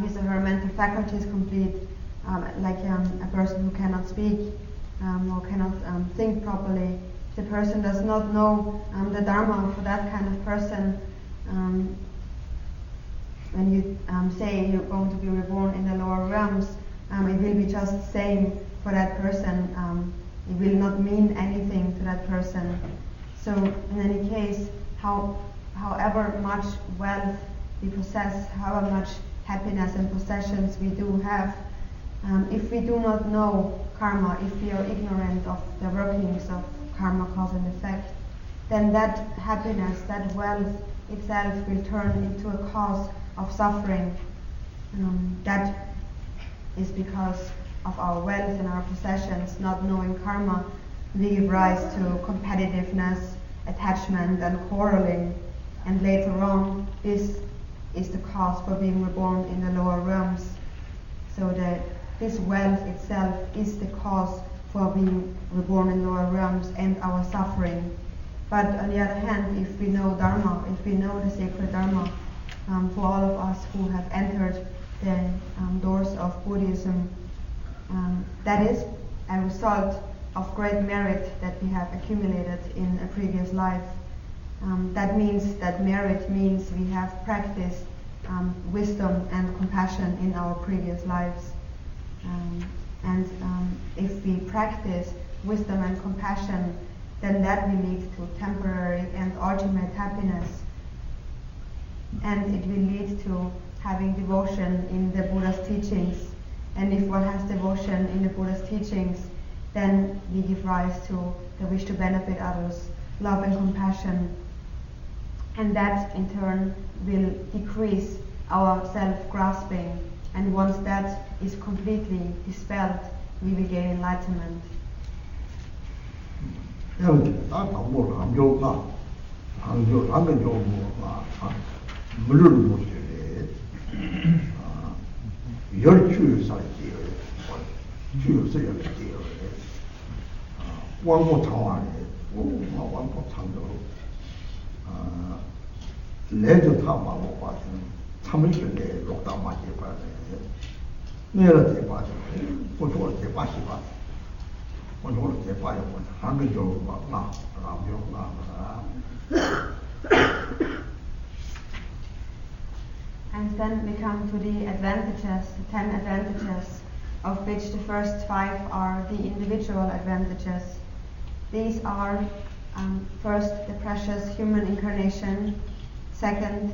his or her mental faculties complete, like a person who cannot speak or cannot think properly. The person does not know the Dharma. For that kind of person, when you say you're going to be reborn in the lower realms, it will be just the same for that person. It will not mean anything to that person. So in any case, however much wealth we possess, however much happiness and possessions we do have, if we do not know karma, if we are ignorant of the workings of karma, cause and effect, then that happiness, that wealth itself will turn into a cause of suffering. That is because of our wealth and our possessions. Not knowing karma, we give rise to competitiveness, attachment and quarreling, and later on this is the cause for being reborn in the lower realms. So that this wealth itself is the cause for being reborn in lower realms and our suffering. But on the other hand, if we know Dharma, if we know the sacred Dharma, for all of us who have entered the doors of Buddhism, that is a result of great merit that we have accumulated in a previous life. That means that merit means we have practiced wisdom and compassion in our previous lives. And if we practice wisdom and compassion, then that will lead to temporary and ultimate happiness. And it will lead to having devotion in the Buddha's teachings. And if one has devotion in the Buddha's teachings, then we give rise to the wish to benefit others, love and compassion. And that in turn will decrease our self-grasping. And once that is completely dispelled, we will gain enlightenment. 물을 못去上街，去是要街往过长完的，往过长走，来就他把我发现，他们就来落大马街吧的，那了这把就，不错了这把西吧，我说了这把有我3个就往那就And then we come to the advantages, the 10 advantages, of which the first 5 are the individual advantages. These are, first, the precious human incarnation, second,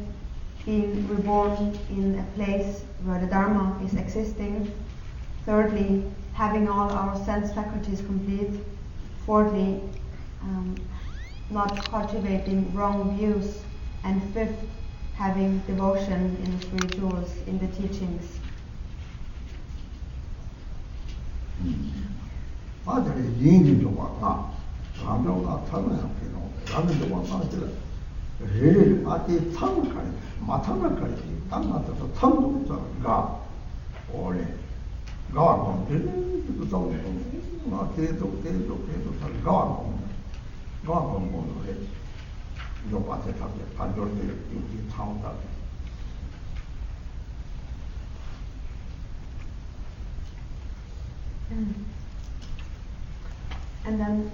being reborn in a place where the Dharma is existing, thirdly, having all our sense faculties complete, fourthly, not cultivating wrong views, and fifth, having devotion in the three jewels, in the teachings. And then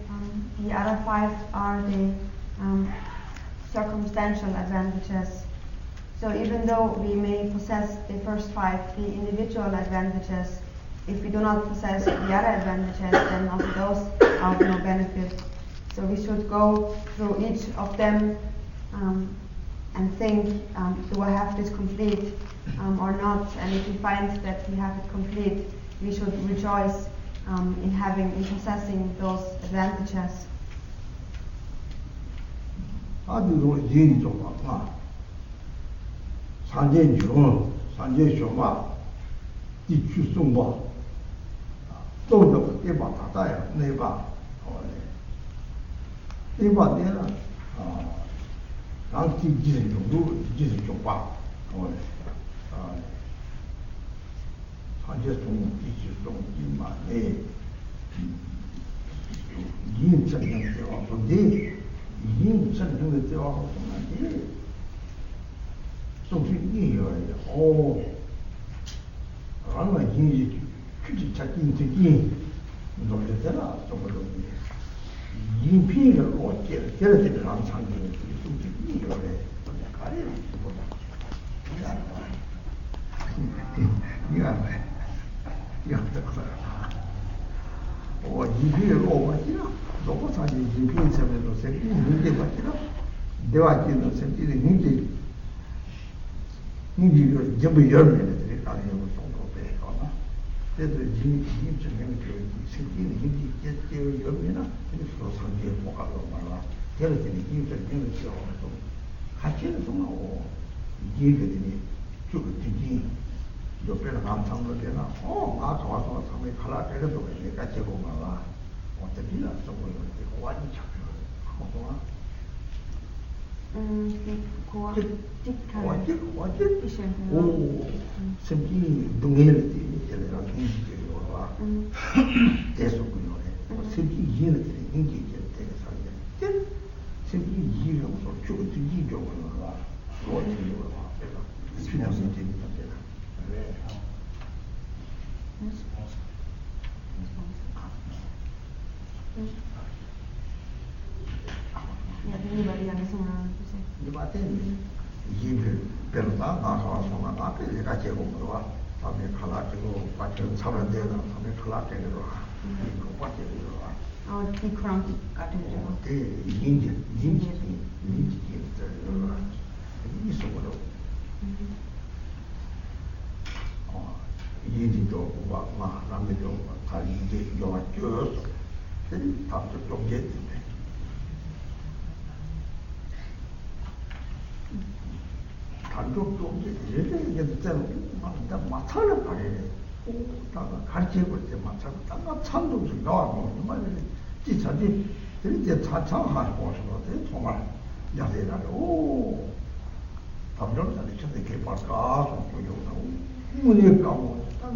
the other 5 are the circumstantial advantages. So even though we may possess the first 5, the individual advantages, if we do not possess the other advantages, then also those are of no benefit. So we should go through each of them and think, do I have this complete or not? And if we find that we have it complete, we should rejoice in possessing those advantages.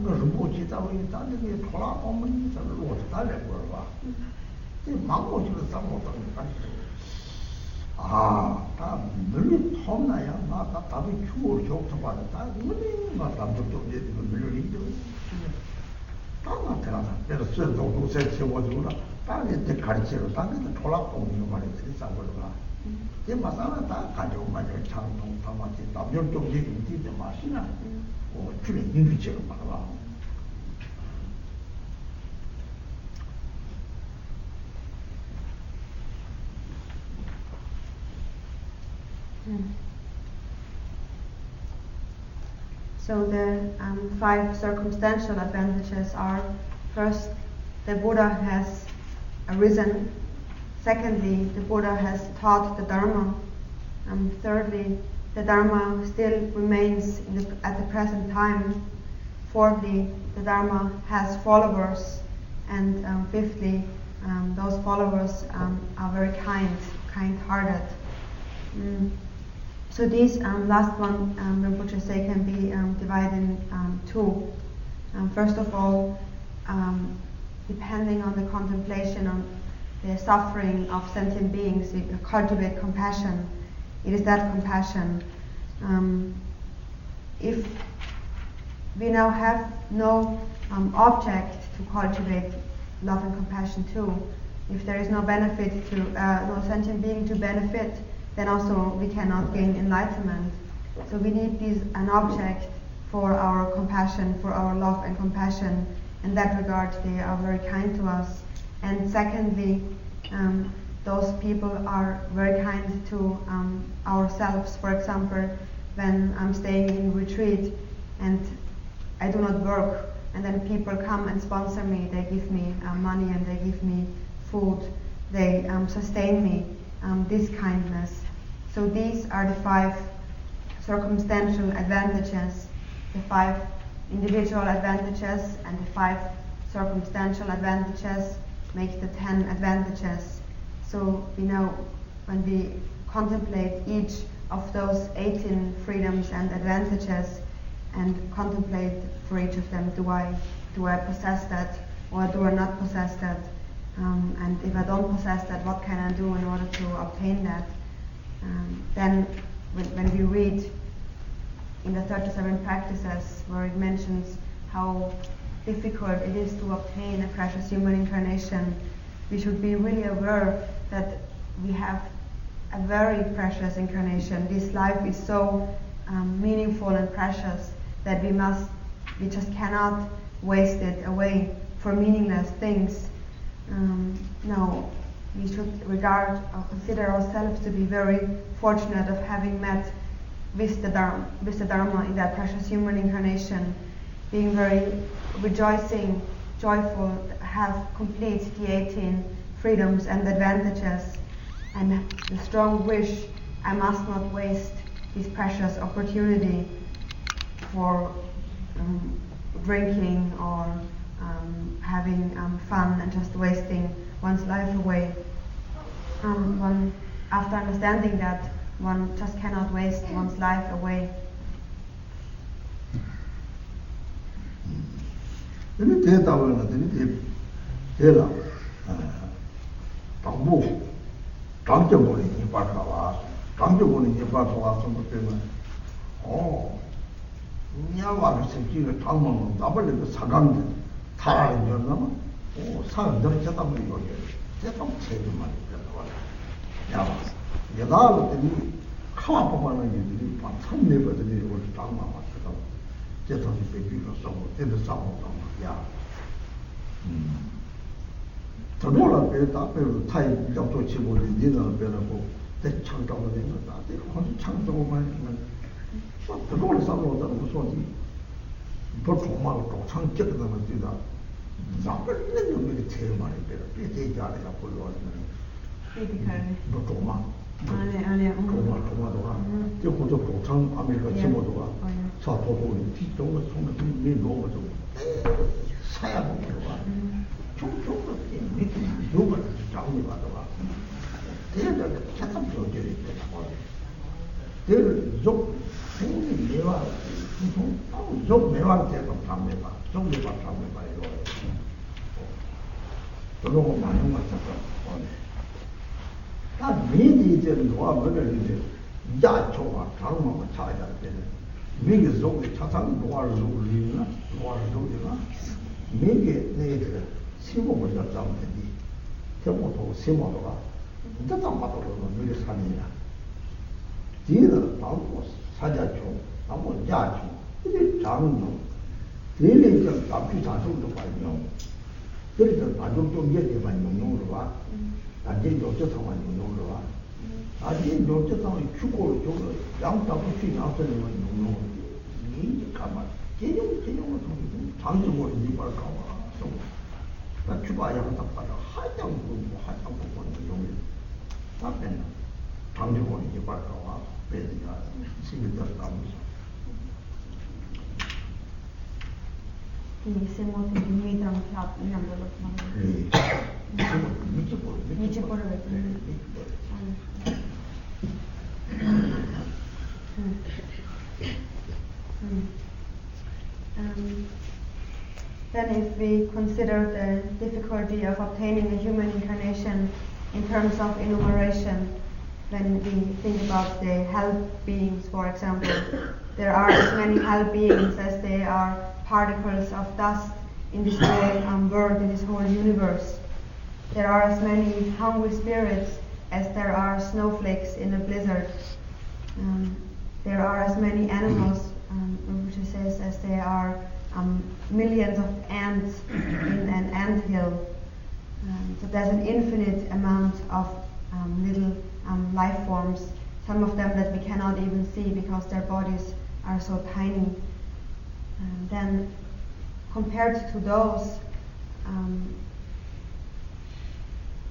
그 rinpoche 따위 따는게 돌아오면 저 로트 달래 거봐. 이 망고지로 싸먹었다는 거 아, 다 늘리 톰나야 나가 답이 추월 좋다 봐다. 늘리 막 담적도 이제 늘리죠. 땅나 들어가. 그래서 저도 세세 보고나 땅에 때 가르치러 땅에 돌아오는 거 말이지 싸버려가. 이 마사나 다 가지고 말이야 장동 담아지 남쪽 얘기 뒤에 마시나. 줄이 인기체로 말아. So the 5 circumstantial advantages are: first, the Buddha has arisen; secondly, the Buddha has taught the Dharma; thirdly, the Dharma still remains at the present time; fourthly, the Dharma has followers; and fifthly, those followers are very kind-hearted. So these last one, Rinpoche say, can be divided in 2. First of all, depending on the contemplation on the suffering of sentient beings, we cultivate compassion. It is that compassion. If we now have no object to cultivate love and compassion to, if there is no benefit to, no sentient being to benefit, then also we cannot gain enlightenment. So we need an object for our compassion, for our love and compassion. In that regard, they are very kind to us. And secondly, those people are very kind to ourselves. For example, when I'm staying in retreat and I do not work, and then people come and sponsor me, they give me money and they give me food, they sustain me, this kindness. So these are the 5 circumstantial advantages, the 5 individual advantages and the 5 circumstantial advantages make the 10 advantages. So we know when we contemplate each of those 18 freedoms and advantages and contemplate for each of them, do I possess that or do I not possess that? And if I don't possess that, what can I do in order to obtain that? Then when we read in the 37 practices where it mentions how difficult it is to obtain a precious human incarnation, we should be really aware that we have a very precious incarnation. This life is so meaningful and precious that we just cannot waste it away for meaningless things. No, we should regard or consider ourselves to be very fortunate of having met with the Dharma in that precious human incarnation, being very rejoicing, joyful, have complete the 18 freedoms and advantages, and the strong wish I must not waste this precious opportunity for drinking or having fun and just wasting one's life away. After understanding that, one just cannot waste one's life away. 늘 족, 생이 매화, 족 매화를 제가 참매봐, 족 매화 참매봐, 이거. 그러고 많은 걸 찾아, 다 미리 이제 노아를 이제 야초와 다음하고 차이가 되는 미리 속에 차상 노아를 올리나 노아를 올리나 미리 내들 시목을 잡자면 되니 대모도 시모도가 진짜 맞더라도 미리 산이나 뒤는 바로 사자초 바로 야초 이게 장로 뒤에 좀 답이 자성도 봐요 그래서 반좀 좀 얘기만 용용으로 봐 나중에 요쪽상만 용용으로 와. 나중에 요쪽상이 죽고 저거 양답을 쥐 양서는 용용으로 이 가만 개용을 통해서 장정으로 이발까 봐. 나 주바야 한다 봐라. 하장 부분 용이 다 됐나. 장정으로 이발까 봐. 배드가 시민들 따면서. Se muuten mitä on saat ihan 네. Mici porvet. Then if we consider the difficulty of obtaining a human incarnation in terms of enumeration, when we think about the hell beings, for example, there are as many hell beings as there are particles of dust in this whole world, in this whole universe. There are as many hungry spirits as there are snowflakes in a blizzard. There are as many animals, Rinpoche says, as there are millions of ants in an anthill. So there's an infinite amount of little life forms, some of them that we cannot even see because their bodies are so tiny. Then compared to those,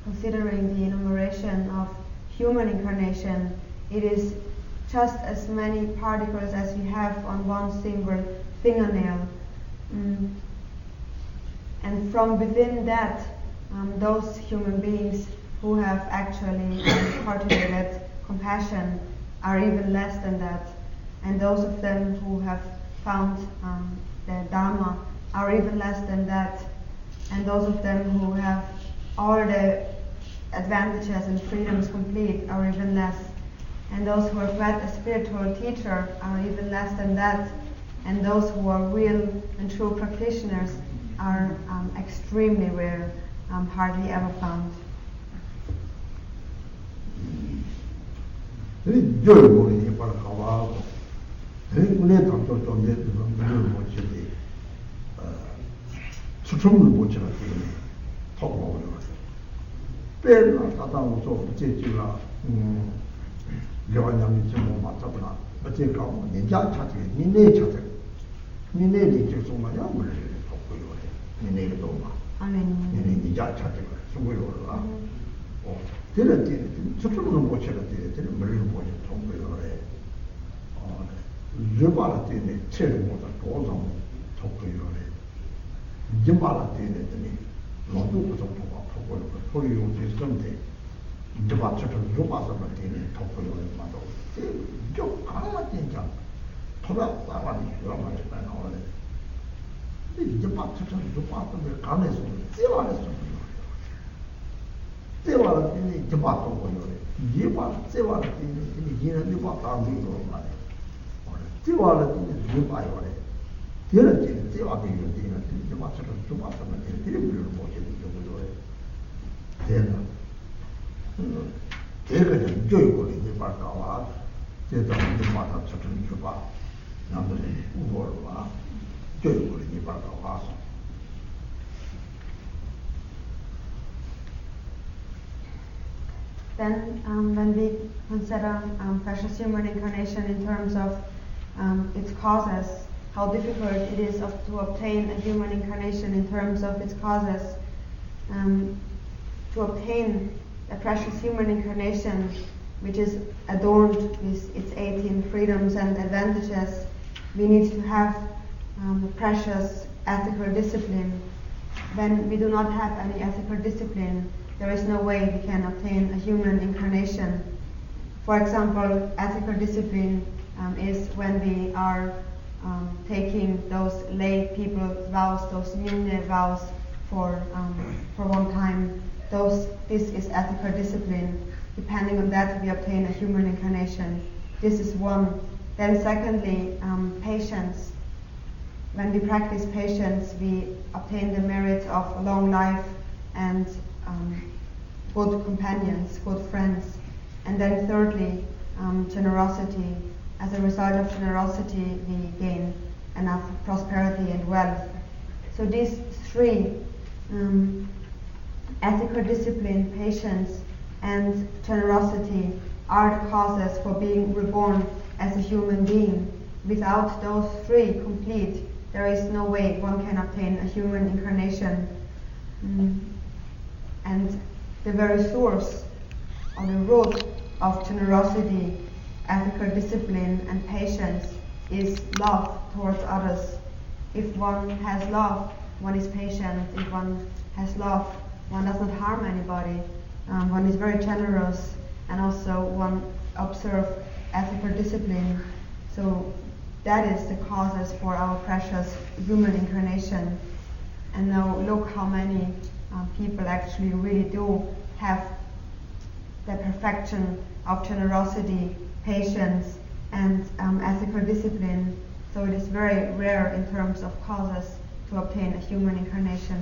considering the enumeration of human incarnation, it is just as many particles as we have on one single fingernail. And from within that, those human beings who have actually cultivated compassion are even less than that. And those of them who have found the Dharma are even less than that. And those of them who have all the advantages and freedoms complete are even less. And those who have met a spiritual teacher are even less than that. And those who are real and true practitioners are extremely rare, hardly ever found. 추첨을 못 치라 지금 턱으로 빼나 따다고 좀 제지라 여관장이 좀 맞잡으나 어째 가고 내자 차지 니네 차지 니네리 계속 말이야 물을 덮고요 니네도 막 니네 니자 차지 수고요 아 되는데 추첨을 못 치라 되는 물을 못 덮고요 저바라 때문에 체력보다 도성 덮고요 이제마라 되는데 너도 좀 보고 소리 용지 좀돼 이제 맞춰서 요바서 되는 덮고요 맞아 좀 강한 진짜 돌아다니 요만 좀 나오네 이제 맞춰서 요바서 강에서 찌와서 찌와서 이제 맞고 거요 이제 봐 찌와서 이제 얘는 요바 담는 거 말이야 찌와서 이제 요바요 얘는 이제 찌와서 이제 맞춰서 요바서 이제 드림을 보게 되고 되나 제가 좀 조이고 이제 말까와 제가 좀 맞아 좀 줘봐 남들이 우월로 와 조이고 이제 말까와 Then when we consider precious human incarnation in terms of its causes, how difficult it is to obtain a human incarnation in terms of its causes, to obtain a precious human incarnation which is adorned with its 18 freedoms and advantages, we need to have a precious ethical discipline. When we do not have any ethical discipline, there is no way we can obtain a human incarnation. For example, ethical discipline is when we are taking those lay people's vows, those minne vows for one time. This is ethical discipline. Depending on that, we obtain a human incarnation. This is one. Then secondly, patience. When we practice patience, we obtain the merit of a long life and good companions, good friends. And then thirdly, generosity. As a result of generosity, we gain enough prosperity and wealth. So these three, ethical discipline, patience, and generosity, are the causes for being reborn as a human being. Without those three complete, there is no way one can obtain a human incarnation. And the very source or the root of generosity, ethical discipline, and patience is love towards others. If one has love, one is patient. If one has love, one does not harm anybody. One is very generous, and also one observes ethical discipline. So that is the causes for our precious human incarnation. And now look how many people actually really do have the perfection of generosity, patience, and ethical discipline. So it is very rare in terms of causes to obtain a human incarnation.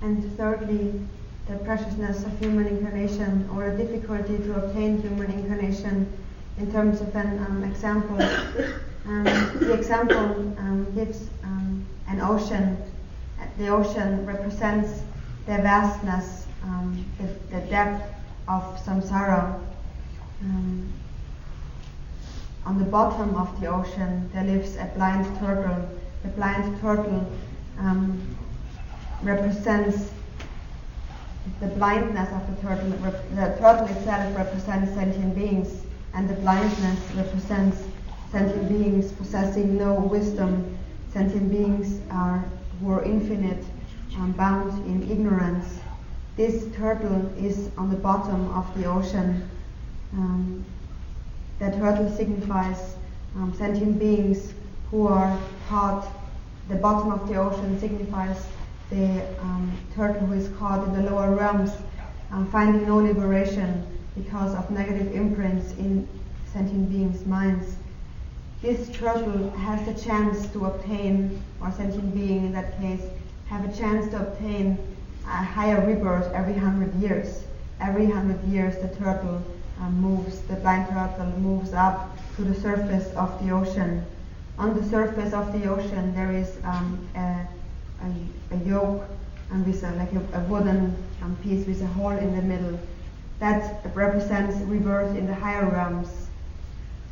And thirdly, the preciousness of human incarnation, or the difficulty to obtain human incarnation, in terms of an example. The example gives an ocean. The ocean represents the vastness, the depth of samsara. On the bottom of the ocean there lives a blind turtle. The blind turtle represents the blindness of the turtle. The turtle itself represents sentient beings, and the blindness represents sentient beings possessing no wisdom. Sentient beings who are infinite, bound in ignorance. This turtle is on the bottom of the ocean. The turtle signifies sentient beings who are caught. The bottom of the ocean signifies the turtle who is caught in the lower realms, finding no liberation because of negative imprints in sentient beings' minds. This turtle has the chance to obtain, or sentient being in that case, have a chance to obtain a higher rebirth every 100 years. Every 100 years the turtle the blind turtle moves up to the surface of the ocean. On the surface of the ocean there is a yoke and with a wooden piece with a hole in the middle. That represents rebirth in the higher realms.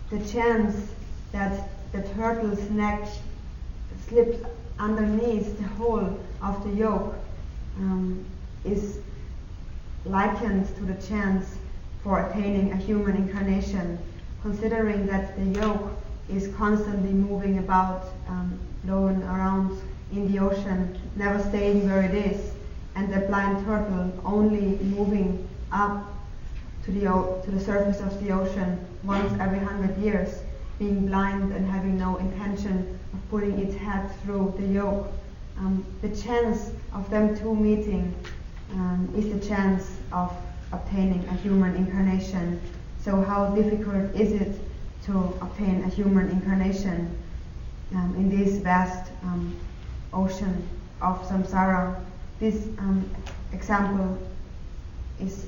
The chance that the turtle's neck slips underneath the hole of the yoke is likened to the chance for attaining a human incarnation, considering that the yoke is constantly moving about, blowing around in the ocean, never staying where it is, and the blind turtle only moving up to the surface of the ocean once every 100 years, being blind and having no intention of putting its head through the yoke. The chance of them two meeting is the chance of obtaining a human incarnation. So how difficult is it to obtain a human incarnation in this vast ocean of samsara? This example is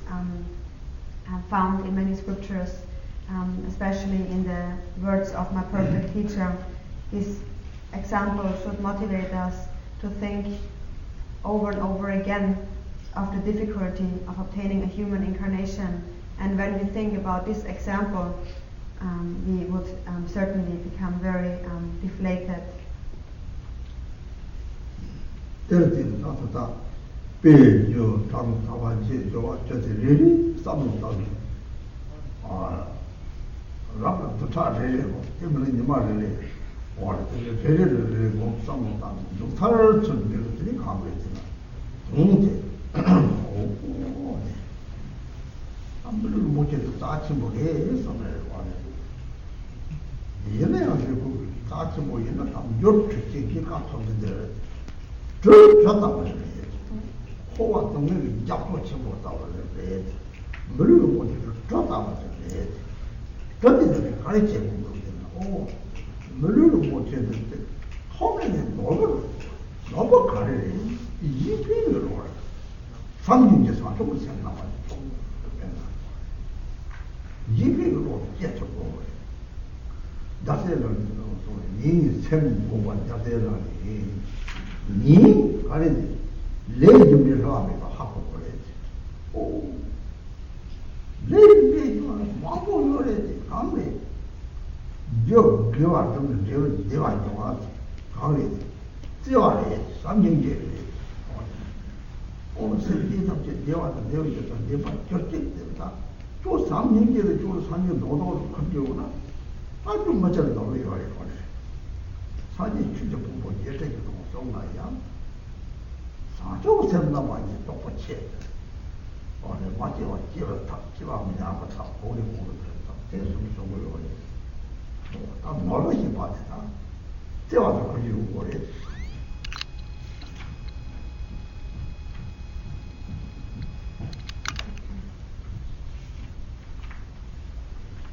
found in many scriptures, especially in the words of my perfect teacher. This example should motivate us to think over and over again of the difficulty of obtaining a human incarnation. And when we think about this example, we would certainly become very deflated.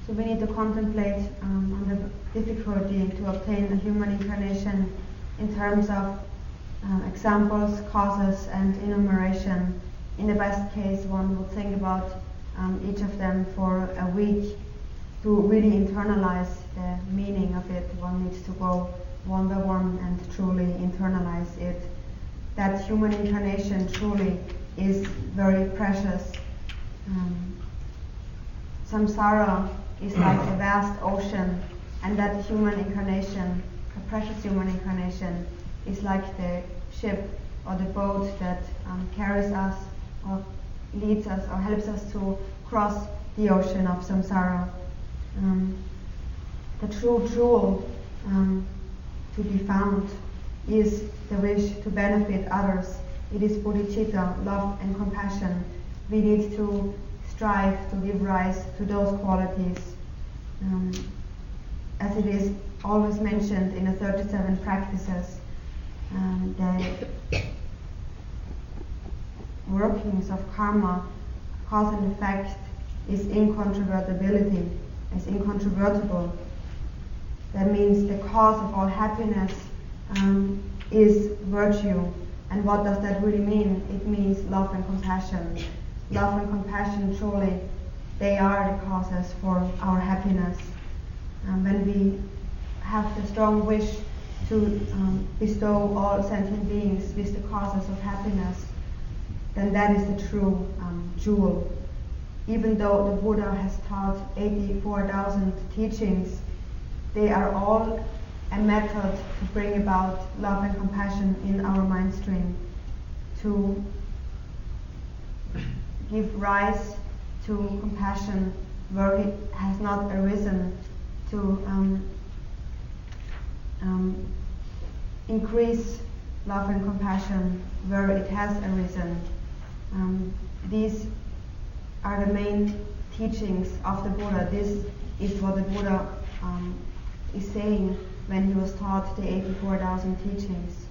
So we need to contemplate on the difficulty to obtain a human incarnation in terms of examples, causes, and enumeration. In the best case, one would think about each of them for a week to really internalize the meaning of it. One needs to go one by one and truly internalize it. That human incarnation truly is very precious. Samsara is like a vast ocean, and that human incarnation, a precious human incarnation, is like the ship or the boat that carries us or leads us or helps us to cross the ocean of samsara. The true jewel to be found is the wish to benefit others. It is bodhicitta, love and compassion. We need to strive to give rise to those qualities. As it is always mentioned in the 37 practices, the workings of karma, cause and effect, is incontrovertibility, is incontrovertible. That means the cause of all happiness is virtue, And what does that really mean? It means love and compassion. Love and compassion, truly, they are the causes for our happiness. When we have the strong wish to bestow all sentient beings with the causes of happiness, then that is the true jewel. Even though the Buddha has taught 84,000 teachings, they are all a method to bring about love and compassion in our mind stream, to give rise to compassion where it has not arisen, to increase love and compassion where it has arisen. These are the main teachings of the Buddha. This is what the Buddha is saying when he was taught the 84,000 teachings.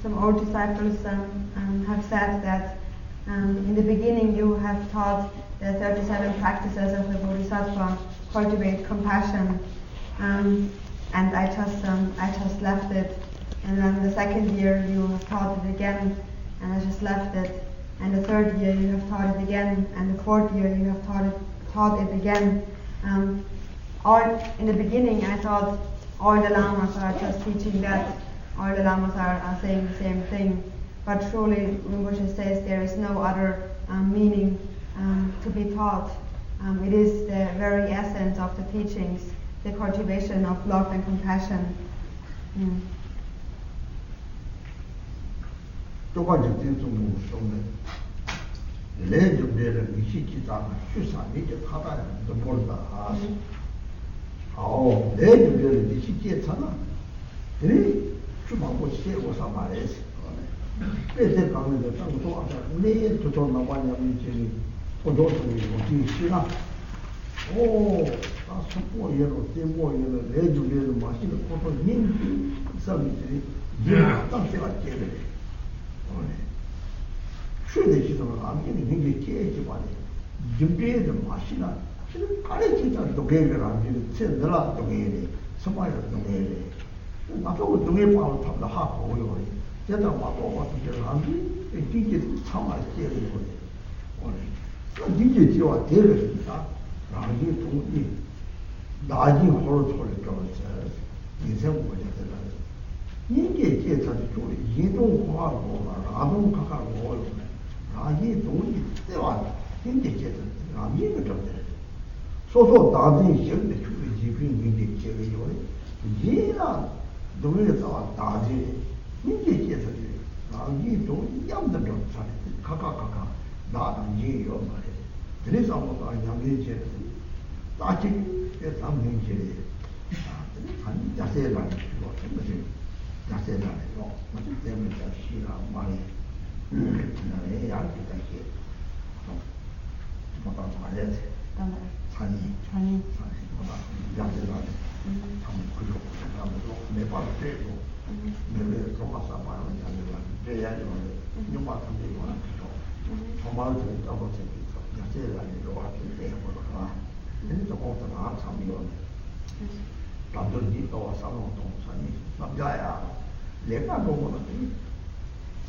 Some old disciples have said that in the beginning you have taught the 37 practices of the Bodhisattva, cultivate compassion, and I just left it. And then the second year you have taught it again, and I just left it. And the third year you have taught it again, and the fourth year you have taught it again. All in the beginning I thought all the lamas are just teaching that, all the lamas are saying the same thing. But truly, Rinpoche says there is no other meaning to be taught. It is the very essence of the teachings, the cultivation of love and compassion.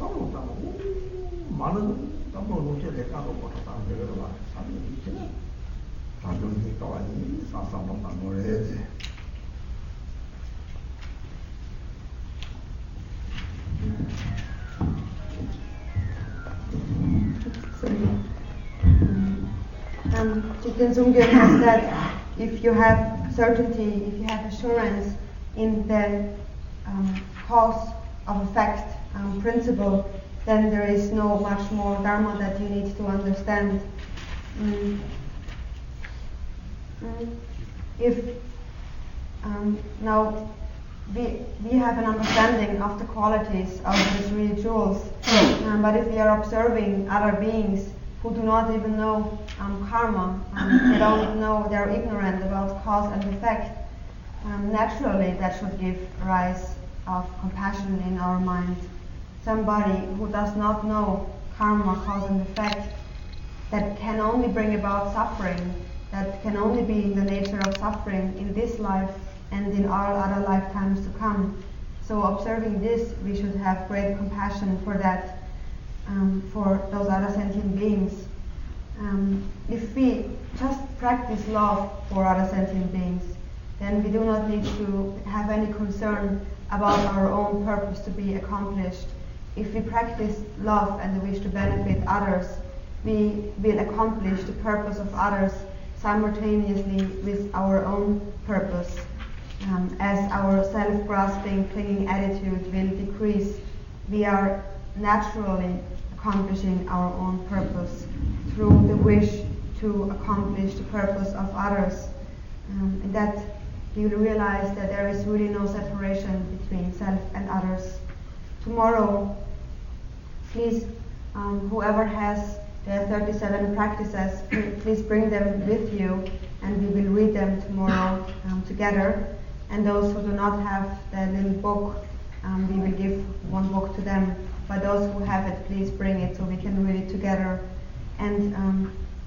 싸우다고 많은 담보 놓쳐 대가로 못하다 내가 봐 사는 있잖아 다른 게 아니 사상만 노래지 Chitin Sungkyun has said, if you have certainty, if you have assurance in the cause of effect principle, then there is no much more Dharma that you need to understand. If now we have an understanding of the qualities of the three jewels, but if we are observing other beings who do not even know karma, they don't know, they're ignorant about cause and effect, naturally that should give rise of compassion in our mind. Somebody who does not know karma, cause and effect, that can only bring about suffering, that can only be in the nature of suffering in this life and in all other lifetimes to come. So observing this, we should have great compassion for that, for those other sentient beings. If we just practice love for other sentient beings, then we do not need to have any concern about our own purpose to be accomplished. If we practice love and wish to benefit others, we will accomplish the purpose of others simultaneously with our own purpose. As our self-grasping, clinging attitude will decrease, we are naturally accomplishing our own purpose through the wish to accomplish the purpose of others. And that you will realize that there is really no separation between self and others. Tomorrow, please, whoever has the 37 practices, please bring them with you, and we will read them tomorrow together. And those who do not have the little book, we will give one book to them. But those who have it, please bring it so we can read it together and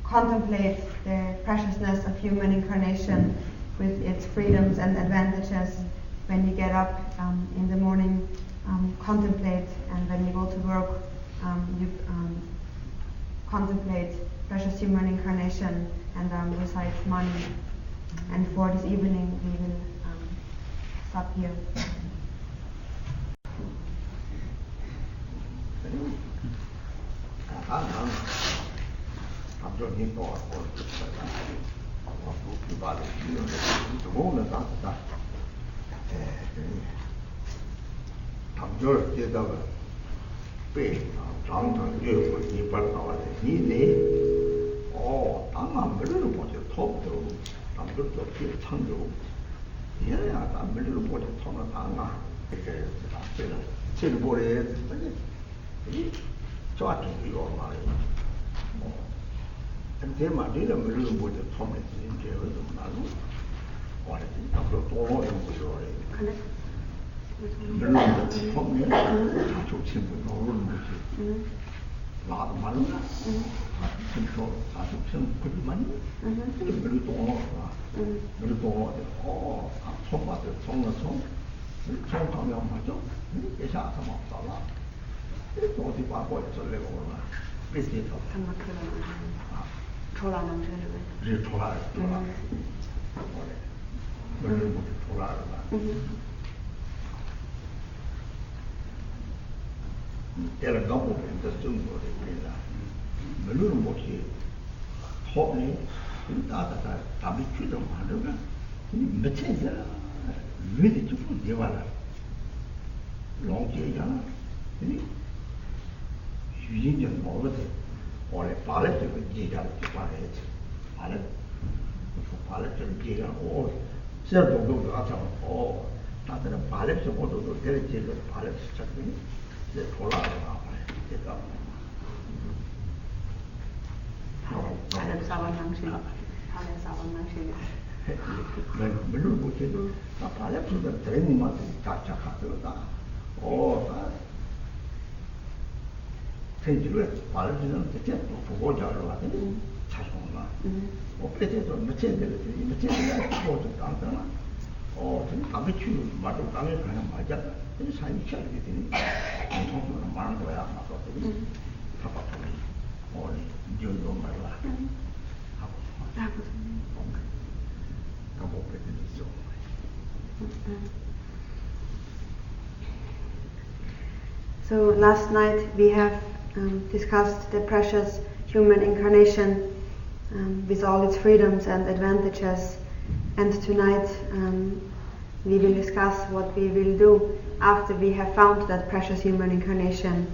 contemplate the preciousness of human incarnation with its freedoms and advantages. When you get up in the morning, contemplate, and when you go to work, you contemplate precious human incarnation and recite money. And for this evening, we will stop here. 담배 치우 맞고 담배 그냥 맞아. 이 사람이 쳐야 되더니 정말 많은 거야. 맞고 되니. 바빠더니 이제도 말라. 하고 So last night we have discussed the precious human incarnation with all its freedoms and advantages, and tonight we will discuss what we will do after we have found that precious human incarnation.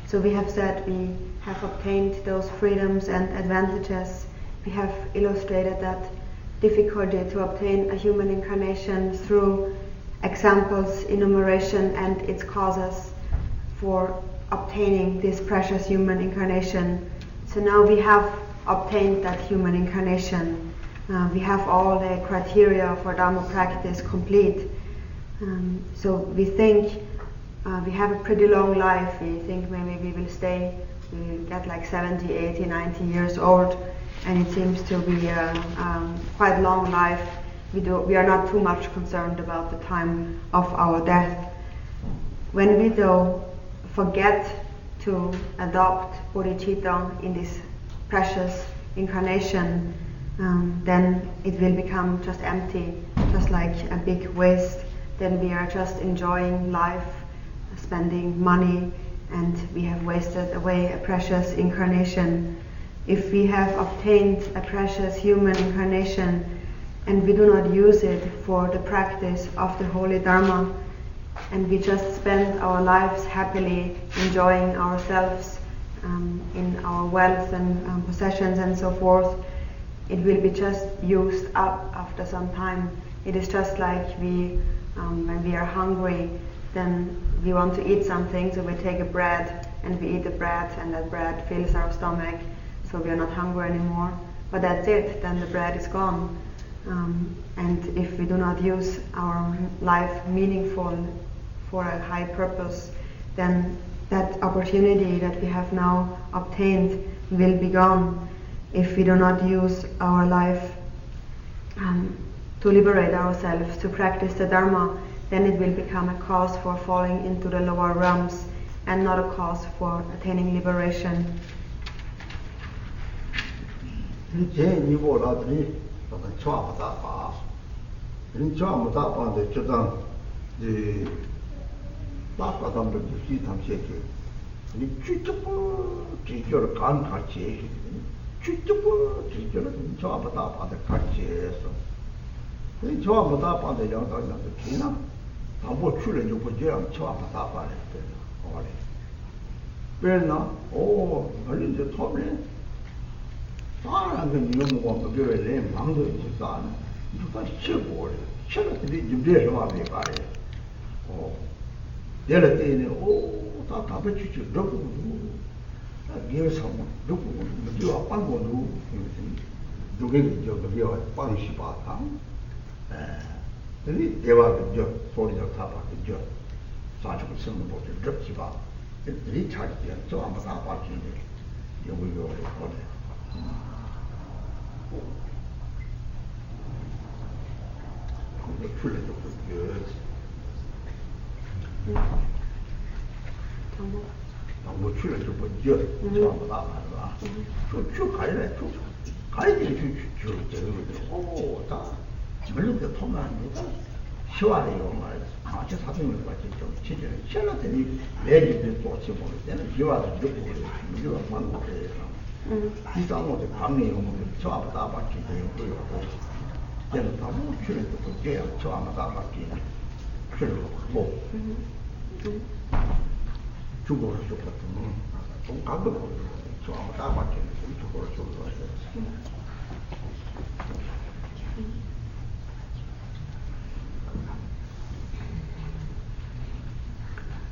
So we have said we have obtained those freedoms and advantages. We have illustrated that difficulty to obtain a human incarnation through examples, enumeration, and its causes for obtaining this precious human incarnation. So now we have obtained that human incarnation. We have all the criteria for Dharma practice complete. So we think we have a pretty long life. We think maybe we will get like 70, 80, 90 years old, and it seems to be a quite long life. We are not too much concerned about the time of our death. When we though forget to adopt bodhicitta in this precious incarnation, then it will become just empty, just like a big waste. Then we are just enjoying life, spending money, and we have wasted away a precious incarnation. If we have obtained a precious human incarnation and we do not use it for the practice of the holy Dharma, and we just spend our lives happily enjoying ourselves in our wealth and possessions and so forth, it will be just used up after some time. It is just like when we are hungry, then we want to eat something, so we take a bread and we eat the bread, and that bread fills our stomach, so we are not hungry anymore. But that's it, then the bread is gone. And if we do not use our life meaningful for a high purpose, then that opportunity that we have now obtained will be gone. If we do not use our life to liberate ourselves, to practice the Dharma, then it will become a cause for falling into the lower realms and not a cause for attaining liberation.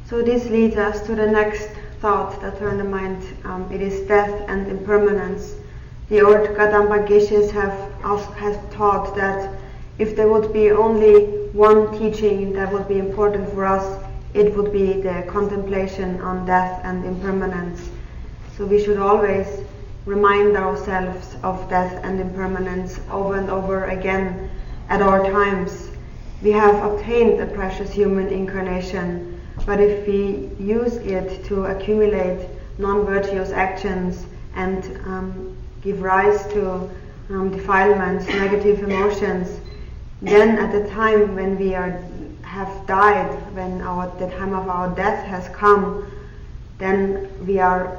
So this leads us to the next thought that turned the mind. It is death and impermanence. The old Kadamba Geshes have taught that if there would be only one teaching that would be important for us, it would be the contemplation on death and impermanence. So we should always remind ourselves of death and impermanence over and over again at all times. we have obtained a precious human incarnation, but if we use it to accumulate non-virtuous actions and give rise to defilements, negative emotions, then at the time when we have died, when the time of our death has come, then we are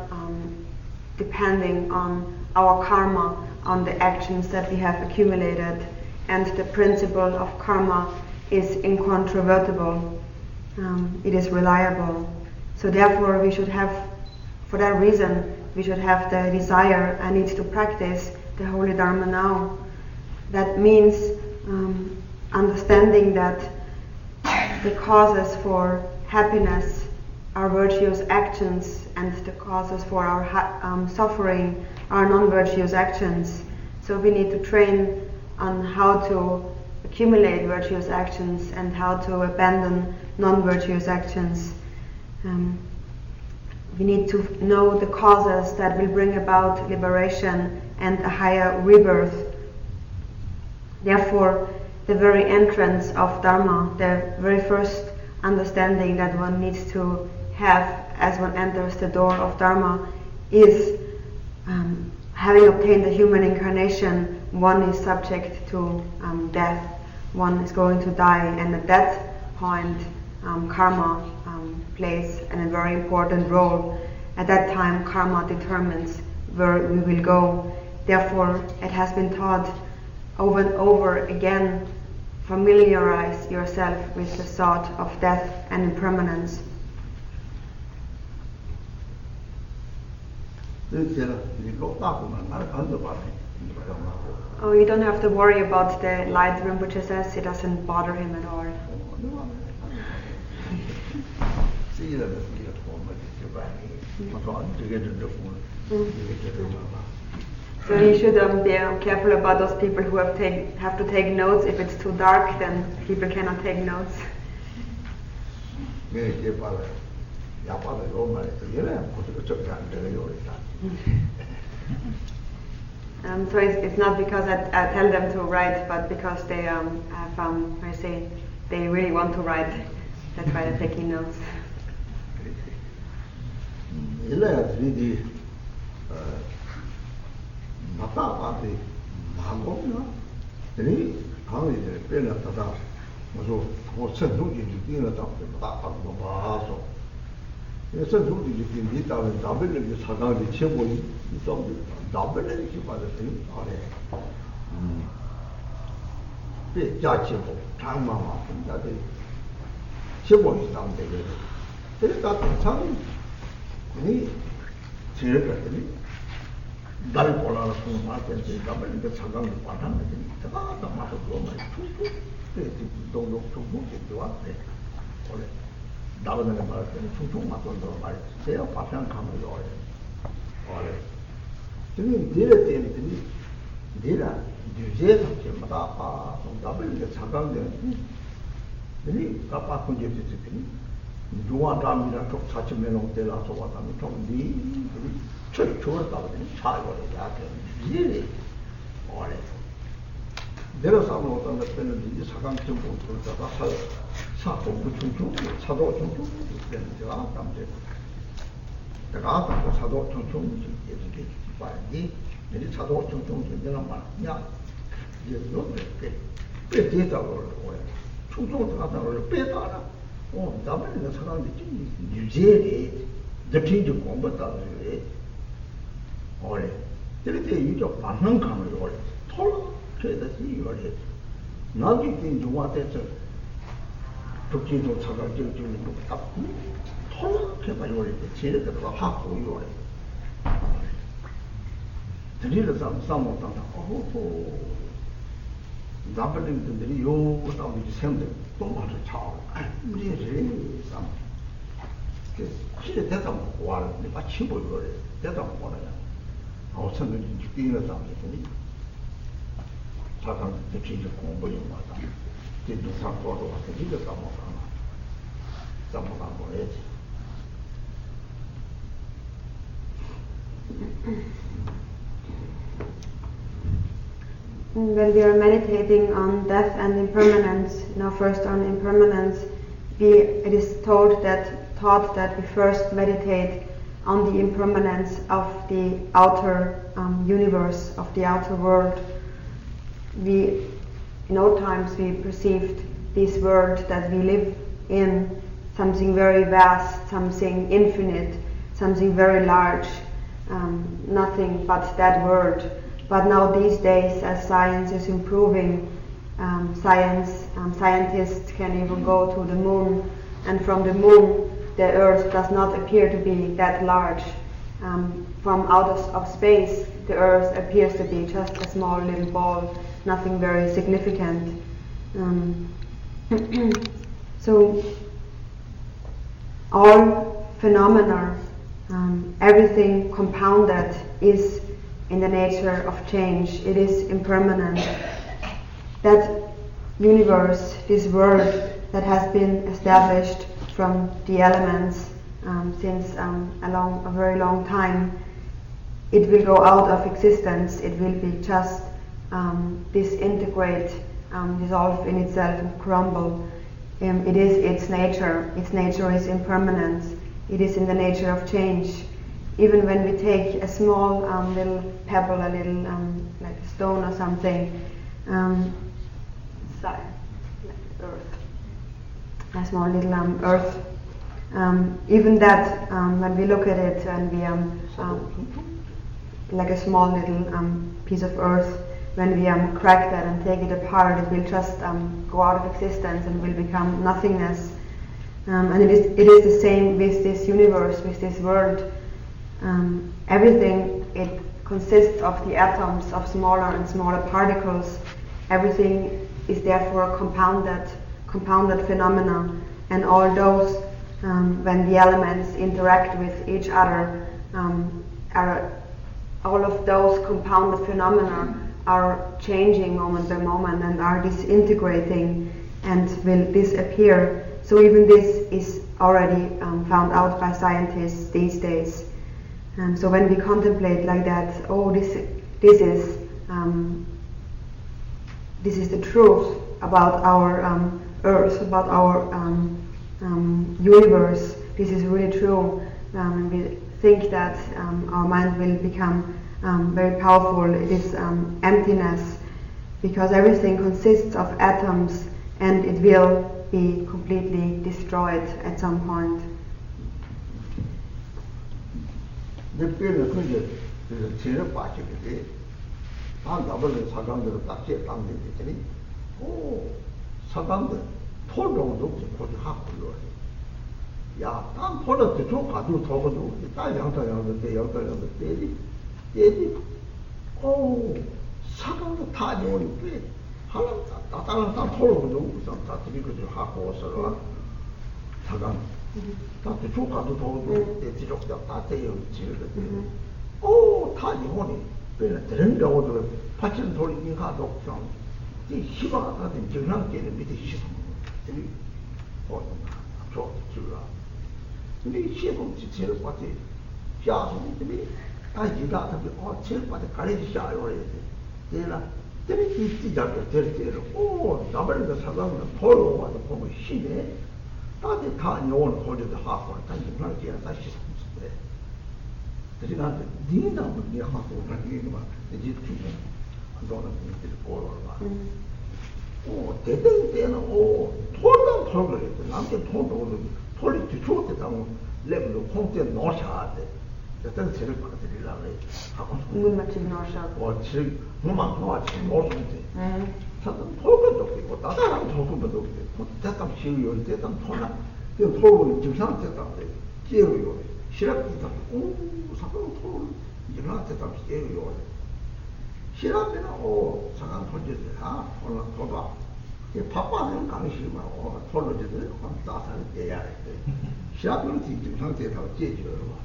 depending on our karma, on the actions that we have accumulated, and the principle of karma is incontrovertible. It is reliable. So therefore we should have, for that reason, we should have the desire, I need to practice the holy Dharma now. That means understanding that the causes for happiness are virtuous actions, and the causes for our suffering are non-virtuous actions. So we need to train on how to accumulate virtuous actions and how to abandon non-virtuous actions. We need to know the causes that will bring about liberation and a higher rebirth. Therefore, the very entrance of Dharma, the very first understanding that one needs to have as one enters the door of Dharma is having obtained the human incarnation, one is subject to death. One is going to die, and at that point, karma plays a very important role. At that time, karma determines where we will go. Therefore, it has been taught over and over again, familiarize yourself with the thought of death and impermanence. Oh, you don't have to worry about the light. Rinpoche says it doesn't bother him at all. So you should be careful about those people who have to take notes. If it's too dark, then people cannot take notes. So it's not because I tell them to write, but because they they really want to write. That's why they're taking notes. when we are meditating on death and impermanence, first on impermanence, it is taught that we first meditate on the impermanence of the outer universe, of the outer world. In old times we perceived this world that we live in something very vast, something infinite, something very large, nothing but that world. But now these days, as science is improving, scientists can even go to the moon, and from the moon the Earth does not appear to be that large. From out of space, the Earth appears to be just a small little ball, nothing very significant. So all phenomena, everything compounded is in the nature of change. It is impermanent. That universe, this world that has been established from the elements since a very long time, it will go out of existence. It will be just disintegrate, dissolve in itself and crumble. It is its nature. Its nature is impermanence. It is in the nature of change. Even when we take a small little pebble, a little like a stone or something, like earth, a small little earth, even that, when we look at it and we like a small little piece of earth, when we crack that and take it apart, it will just go out of existence and will become nothingness. And it is the same with this universe, with this world. Everything, it consists of the atoms, of smaller and smaller particles. Everything is therefore compounded phenomena, and all those, when the elements interact with each other, all of those compounded phenomena are changing moment by moment and are disintegrating and will disappear. So even this is already found out by scientists these days. And so when we contemplate like that, this is the truth about our earth, about our universe. This is really true. We think that our mind will become very powerful. It is emptiness, because everything consists of atoms, and it will be completely destroyed at some point. The Bieler is a chair party. I'm double Sagam, the Tachi, and oh, Sagam, Polo looks for the half of yours. Yeah, I'm Polo to talk, I do talk to the Italian day of the daily. Oh, Sagam, the time only play. How I'm Polo, some because you have also Sagam. 다 조카도 도도 지적다 다대요 지르거든. 오, 다 이혼이 왜냐 들은다고도 파친 돌이 가도 좀 이 희망 같은 정상계는 밑에 시선. 들이 저 지라. 근데 시선 지체를 받지. 야송들이 다 이가 답이 제일 받아 가리지 샤요 이제. 내가 들이 지적다 들이 오, 나버리는 사람은 보러 와서 보면 시네. 다들 다 영원 호주도 하고 다 정말 제가 다시 썼는데 그러니까 니나도 니 하고 그러는 거 이제 주고 안 도는 분들이 보러 와. 오, 대등 때는 톨dan 톨을 했대. 남게 톨도 톨이 뒤쪽에 담고 레벨로 콩때 넣어셔야 돼. 일단 제를 받아들이려고 해. 하고 문 맞지 넣으셔. 지금 뭐만 넣어지 못는데. 저는 톨도 있고 다른 톨도 있고 대담 시우요 대담 톨나 그 톨은 증상 대담데 깨우요 시랍이다 오 사람 톨 이나 대담 깨우요 시랍이나 상한 톨지들 톨나 톨도 이 바빠는 강시만 톨로지들 다산을 깨야 돼 시랍은 증상 대담 깨줘요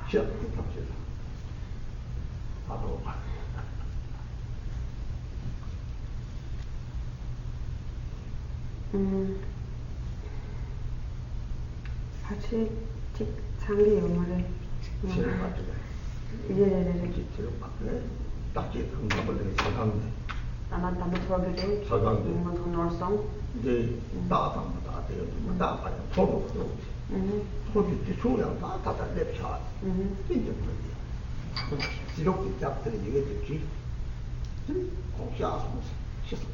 시랍 대담 깨줘 바로 같이 장기 영화를 제를 맞게 네. 제를 맞게 딱지 등급을 사강데 Another forgetting. Norsom. 이제 나타나면 다 돼요. 나타나면 서로 그렇지. 서로 뒤쪽이랑 다 랩차. 이제 그래요. 이렇게 잡들 이게 되지. 공시하면서 시선.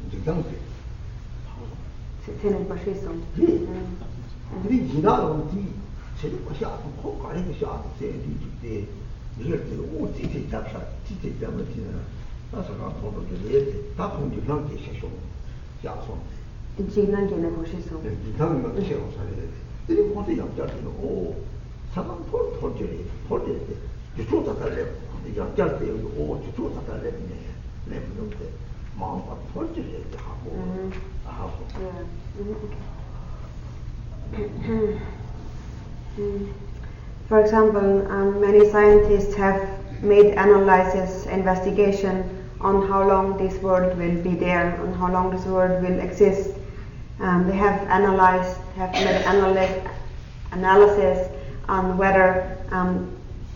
이제 경계. 세는 파시소. 우리 지나온 뒤 제일 거시하고 코까지 거시하고 제일 뒤에 이걸 오 뒤에 잡사 뒤에 잡으면 나서가 보도록 다 공지랑 계셔서 야소. 지난번에 보시소. 지난번에 계셔서 이 모두 양자들은 오 사람 폴절이 주초다 달래 양자들 오 주초다 달래네 내부는데 마음과 폴절이 하고 For example, many scientists have made analysis, investigation on how long this world will be there, on how long this world will exist. They have made analysis on whether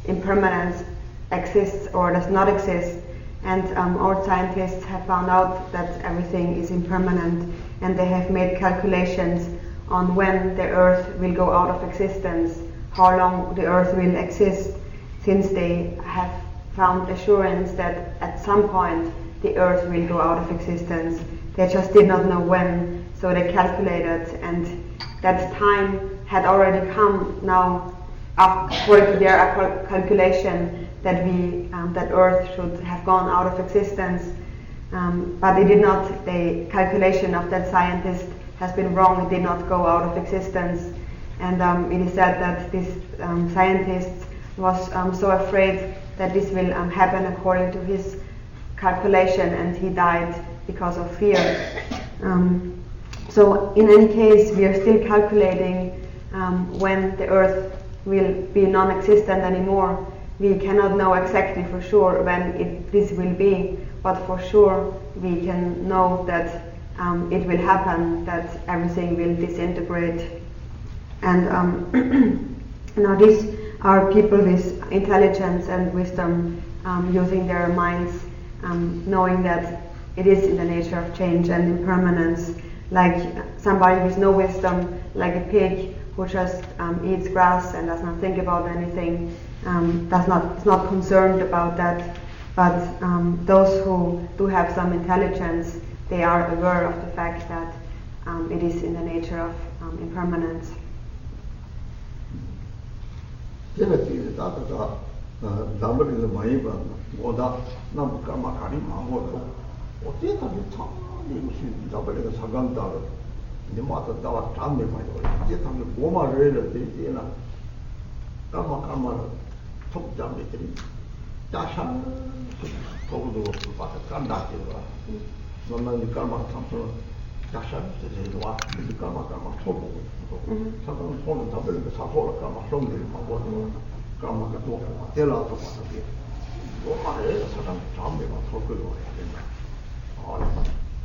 impermanence exists or does not exist. And all scientists have found out that everything is impermanent, and they have made calculations on when the earth will go out of existence, how long the earth will exist, since they have found assurance that at some point the earth will go out of existence. They just did not know when, so they calculated, and that time had already come now, according to their calculation, that that earth should have gone out of existence, but they did not. The calculation of that scientist has been wrong. It did not go out of existence, and it is said that this scientist was so afraid that this will happen according to his calculation, and he died because of fear. So in any case, we are still calculating when the earth will be non-existent anymore. We cannot know exactly for sure when this will be, but for sure we can know that it will happen, that everything will disintegrate. And now these are people with intelligence and wisdom, using their minds, knowing that it is in the nature of change and impermanence. Like somebody with no wisdom, like a pig who just eats grass and does not think about anything, is not concerned about that. But those who do have some intelligence, they are aware of the fact that it is in the nature of impermanence. Dharma 많이 봐. 뭐다 남 까마 가리 마고도 어떻게 무슨 잡으려고 사강다를 이제 맞다 나와 담에 봐요. 이제 담에 뭐말을 되지나 까마 톡 잡으더니 다산 도구도 봐서 간다지가 너는 까마 참서 다산 되게 와 까마 톡 사강 톡을 잡으려고 사고를 까마 송들 마고도 까마가 또 때라도 봐서 뭐말을 사강 담에 봐 톡을 와야 된다.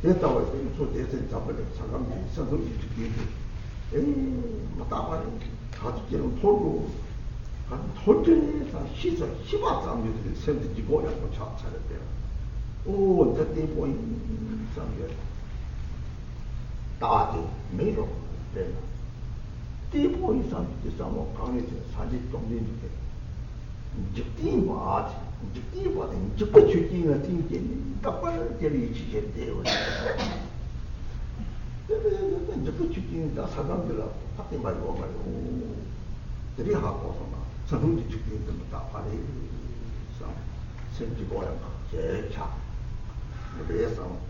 됐다고 해서 또 대선 잡으려고 사강이 있어서 이렇게 마다마리 가족들은 털고 털전에서 시바장들이 샌드지 고향도 차렸대요. 오, 그때 보인 장면 다지 메로 되나. 띠보인 장면이 싸모 강에서 사진 동네인데 직디마지 직디바는 직접 출진을 띵진 답을 제리 지제대요. 직접 출진다 사람들하고 밖에 말고 말고 들이 하고서나 자동지 출진들 다 발이 상 생기고야 제차 그래서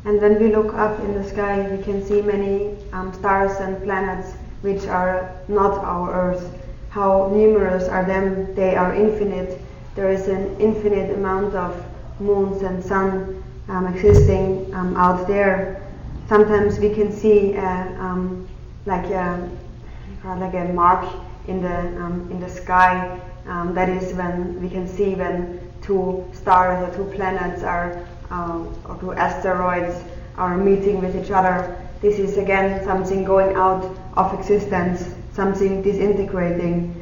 And when we look up in the sky, we can see many stars and planets which are not our Earth. How numerous are them? They are infinite. There is an infinite amount of moons and sun existing out there. Sometimes we can see like a mark in the sky. That is when we can see when two stars or two planets or two asteroids are meeting with each other. This is again something going out of existence, something disintegrating.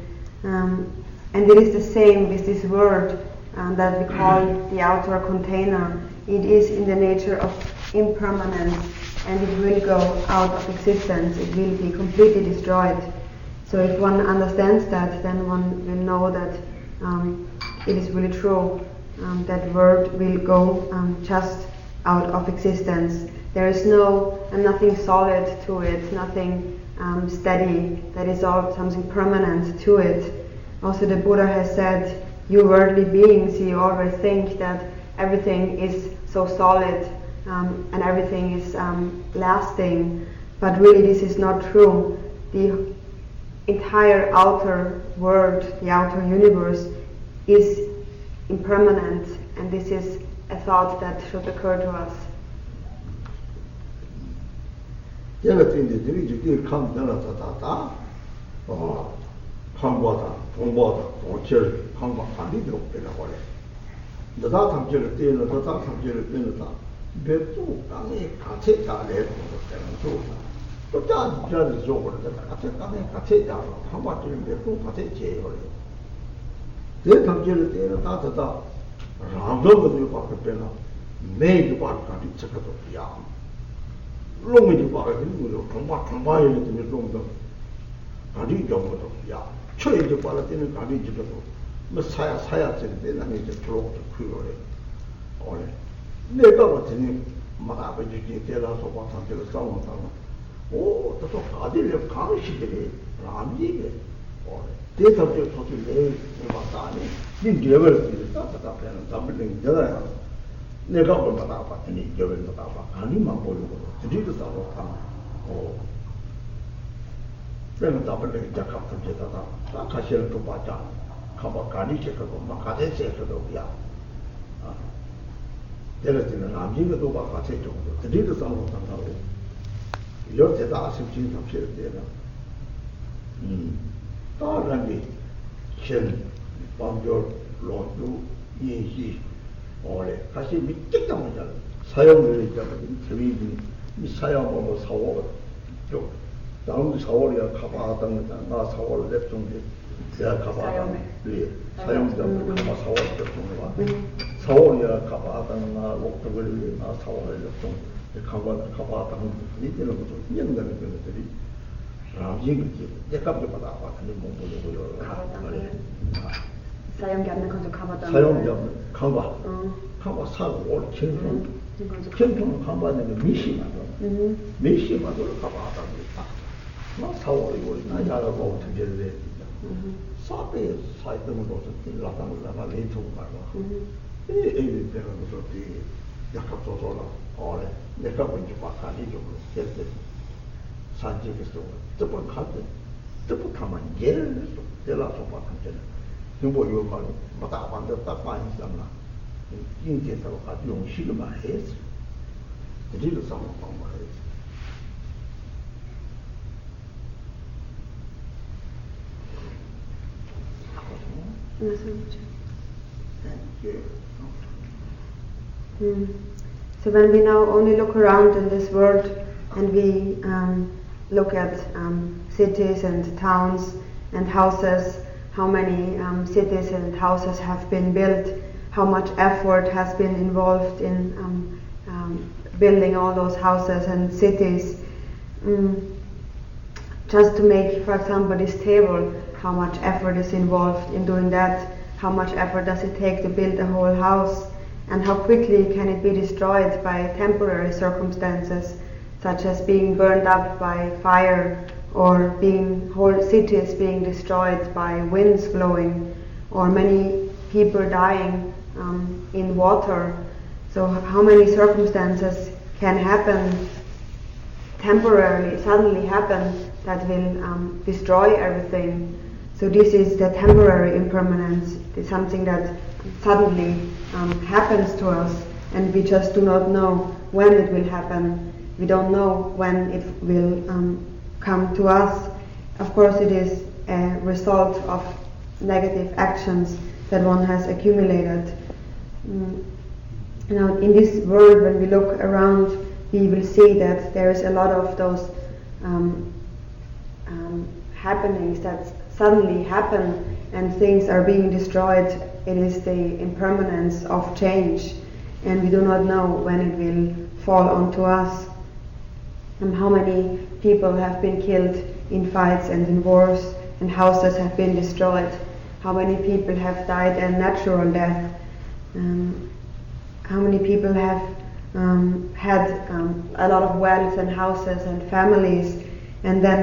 And it is the same with this word that we call the outer container. It is in the nature of impermanence, and it will go out of existence. It will be completely destroyed. So if one understands that, then one will know that it is really true. That word will go just out of existence. There is nothing solid to it, nothing steady. That is all something permanent to it. Also, the Buddha has said, you worldly beings, you always think that everything is so solid and everything is lasting, but really this is not true. The entire outer world, the outer universe, is impermanent, and this is a thought that should occur to us. So when we now only look around in this world and we look at cities and towns and houses, how many cities and houses have been built, how much effort has been involved in building all those houses and cities. Just to make, for example, this table, how much effort is involved in doing that, how much effort does it take to build a whole house, and how quickly can it be destroyed by temporary circumstances, such as being burned up by fire, or whole cities being destroyed by winds blowing, or many people dying in water. So how many circumstances can happen temporarily, suddenly happen, that will destroy everything. So this is the temporary impermanence. It's something that suddenly happens to us, and we just do not know when it will happen. We don't know when it will come to us. Of course, it is a result of negative actions that one has accumulated. Now, in this world, when we look around, we will see that there is a lot of those happenings that suddenly happen and things are being destroyed. It is the impermanence of change, and we do not know when it will fall onto us. And how many people have been killed in fights and in wars, and houses have been destroyed. How many people have died a natural death. How many people have had a lot of wealth and houses and families, and then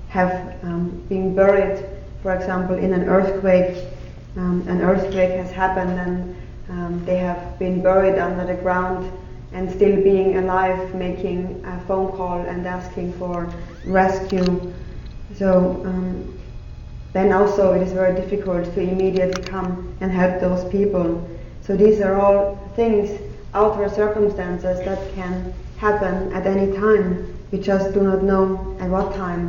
have been buried, for example, in an earthquake. An earthquake has happened and they have been buried under the ground, and still being alive, making a phone call and asking for rescue. So then also it is very difficult to immediately come and help those people. So these are all things, outer circumstances that can happen at any time. We just do not know at what time.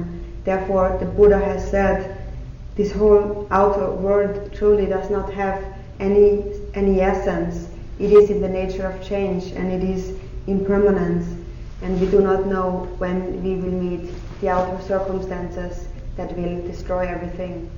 Therefore, the Buddha has said, this whole outer world truly does not have any essence. It is in the nature of change, and it is impermanence. And we do not know when we will meet the outer circumstances that will destroy everything.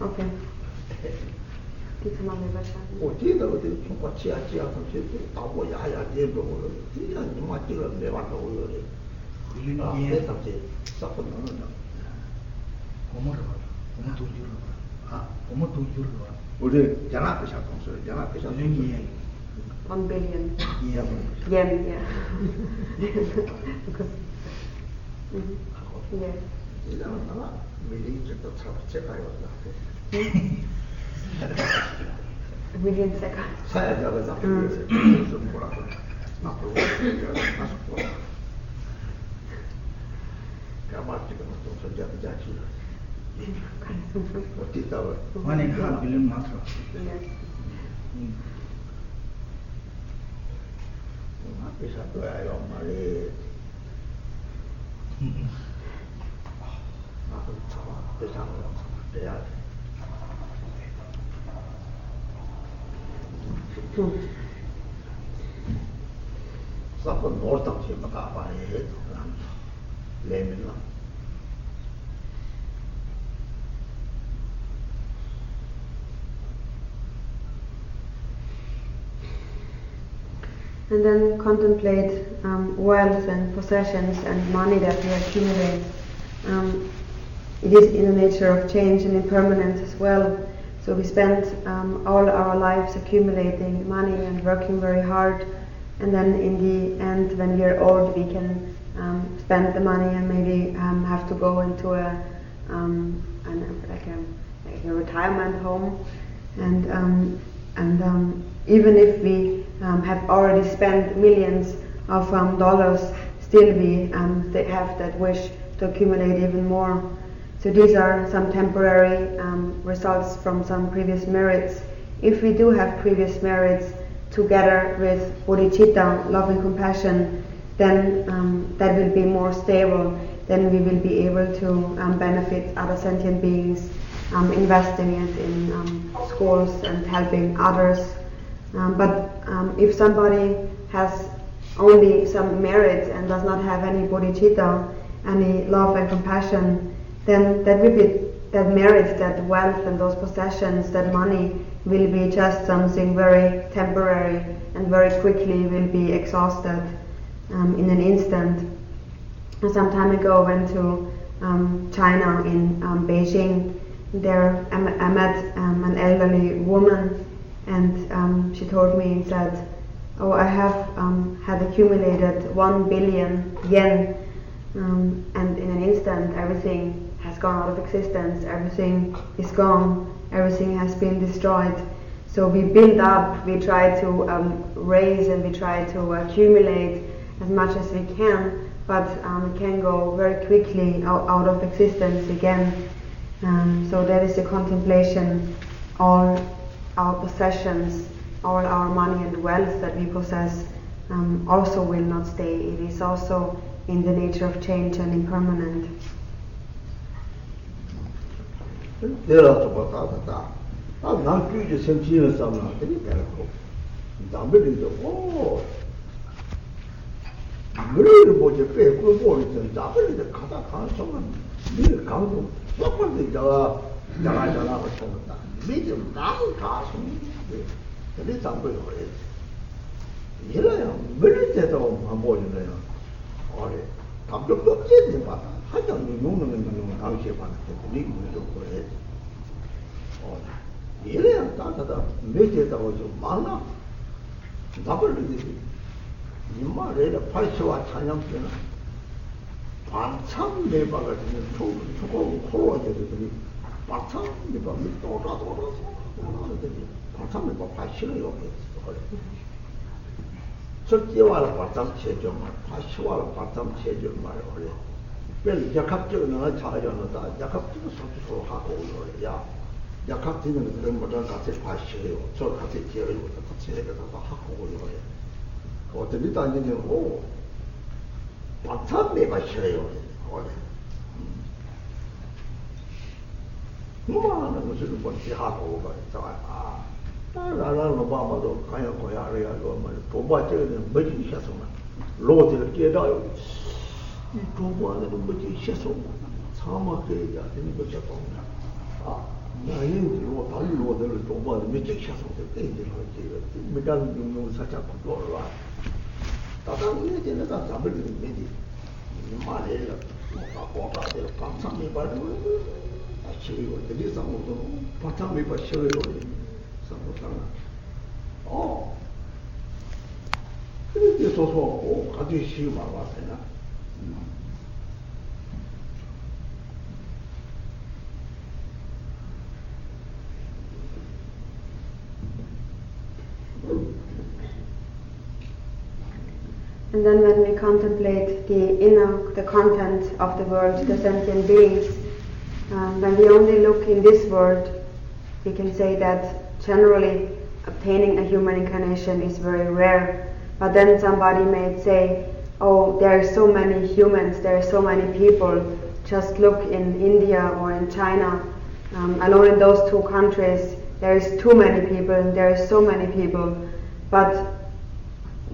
Okay. $1 billion yen, yeah. Because, yeah. $1 million seconds. $1.5 billion master. Yes. And then contemplate wealth and possessions and money that we accumulate. It is in the nature of change and impermanence as well. So we spend all our lives accumulating money and working very hard, and then in the end, when we are old, we can spend the money and maybe have to go into a retirement home, and even if we have already spent millions of dollars, still we have that wish to accumulate even more. So So these are some temporary results from some previous merits. If we do have previous merits together with bodhicitta, love and compassion, then that will be more stable. Then we will be able to benefit other sentient beings, investing it in schools and helping others. But if somebody has only some merit and does not have any bodhicitta, any love and compassion, then that will be that merit, that wealth and those possessions, that money will be just something very temporary and very quickly will be exhausted in an instant. Some time ago I went to China in Beijing. There I met an elderly woman, and she told me and said, "Oh, I have had accumulated 1 billion yen, and in an instant everything has gone out of existence, everything is gone, everything has been destroyed." So we build up, we try to raise and we try to accumulate as much as we can, but it can go very quickly out of existence again. So that is the contemplation. All our possessions, all our money and wealth that we possess also will not stay. It is also in the nature of change and impermanent. 내려서 봤다. 난 규제 생기는 사람은 되게 되고. 담배도 오. 그래도 뭐지 빼고 보니까 잡을때 가다 가는 순간 늘 강도 똑바로 자가 쳤다. 미좀 나무 가서 근데 담배를 그래. 이래요. 늘 때도 안 보이네요. 어래. 담배도 없지 봐. 하여튼 누구는 당시에 봤는데 네 문제도 그래. 이래야 따다다 매제다고 좀 많아. 나벌리지. 이말에라 팔시와 찬양되는 반참 매바가 되는 초고 코로아들이 반참 매바 또라더니 반참 매바 팔시를 여기 그래. 첫째와라 반참 체조 말, 팔시와라 반참 체조 말 그래. 별 약합적으로는 자연하다. 약합적으로 소수로 하고 그래야. 약합적인 그런 모든 같이 파시해요. 저 같이 지어요. 같이 해서 하고 그래요. 어떤 일도 아니냐. 오. 반참 매바셔요. 그래. 뭐하는 것을 뭔지 하고 그래. 나라는 바마도 가야 고야래야 뭐 도바적인 뭐지 해서만 로드를 깨다요. 이 도바는 뭐지 해서 사막에야 되는 것이 없나. 나는 로 달로들 도바를 몇개 해서 되게 되는 미간 좀 살짝 돌아와. 다다는 이제는 다 잡을 수 있지. 말해라. 뭐가들 감상이 받으면 아치고 되게 상호도 바탕이 받셔요. 상호상. 그렇게 소소하고 가지 시기 말았잖아. And then when we contemplate the content of the world, the sentient beings, when we only look in this world, we can say that generally obtaining a human incarnation is very rare. But then somebody may say, oh, there are so many humans, there are so many people. Just look in India or in China. Alone in those two countries, there is too many people, there are so many people. But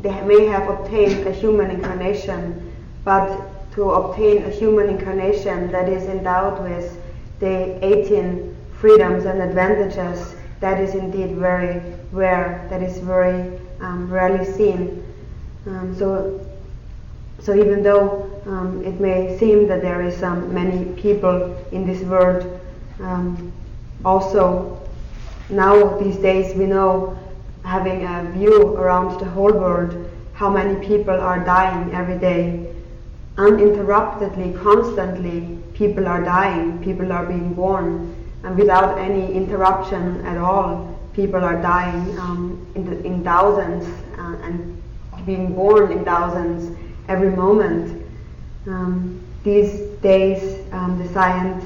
they may have obtained a human incarnation, but to obtain a human incarnation that is endowed with the 18 freedoms and advantages, that is indeed very rare, that is very rarely seen. So even though it may seem that there is many people in this world, also now these days we know, having a view around the whole world, how many people are dying every day. Uninterruptedly, constantly, people are dying, people are being born, and without any interruption at all, people are dying in thousands and being born in thousands every moment. These days, the science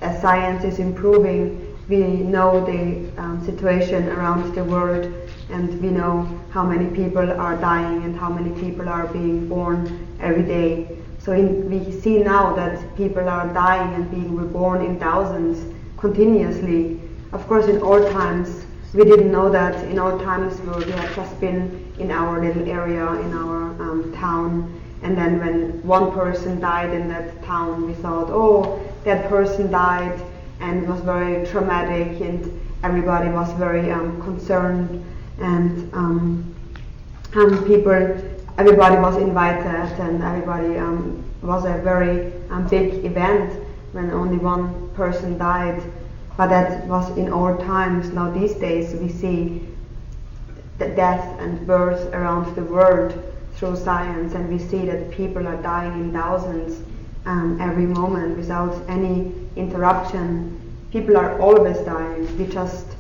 as science is improving, we know the situation around the world, and we know how many people are dying and how many people are being born every day. So we see now that people are dying and being reborn in thousands continuously. Of course, in old times, we didn't know that. In old times, we had just been in our little area, in our town, and then when one person died in that town, we thought, oh, that person died, and it was very traumatic, and everybody was very concerned, and everybody was invited, and everybody was a very big event when only one person died. But that was in old times. Now these days we see the death and birth around the world through science, and we see that people are dying in thousands every moment without any interruption. People are always dying. We just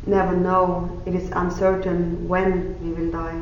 never know. It is uncertain when we will die.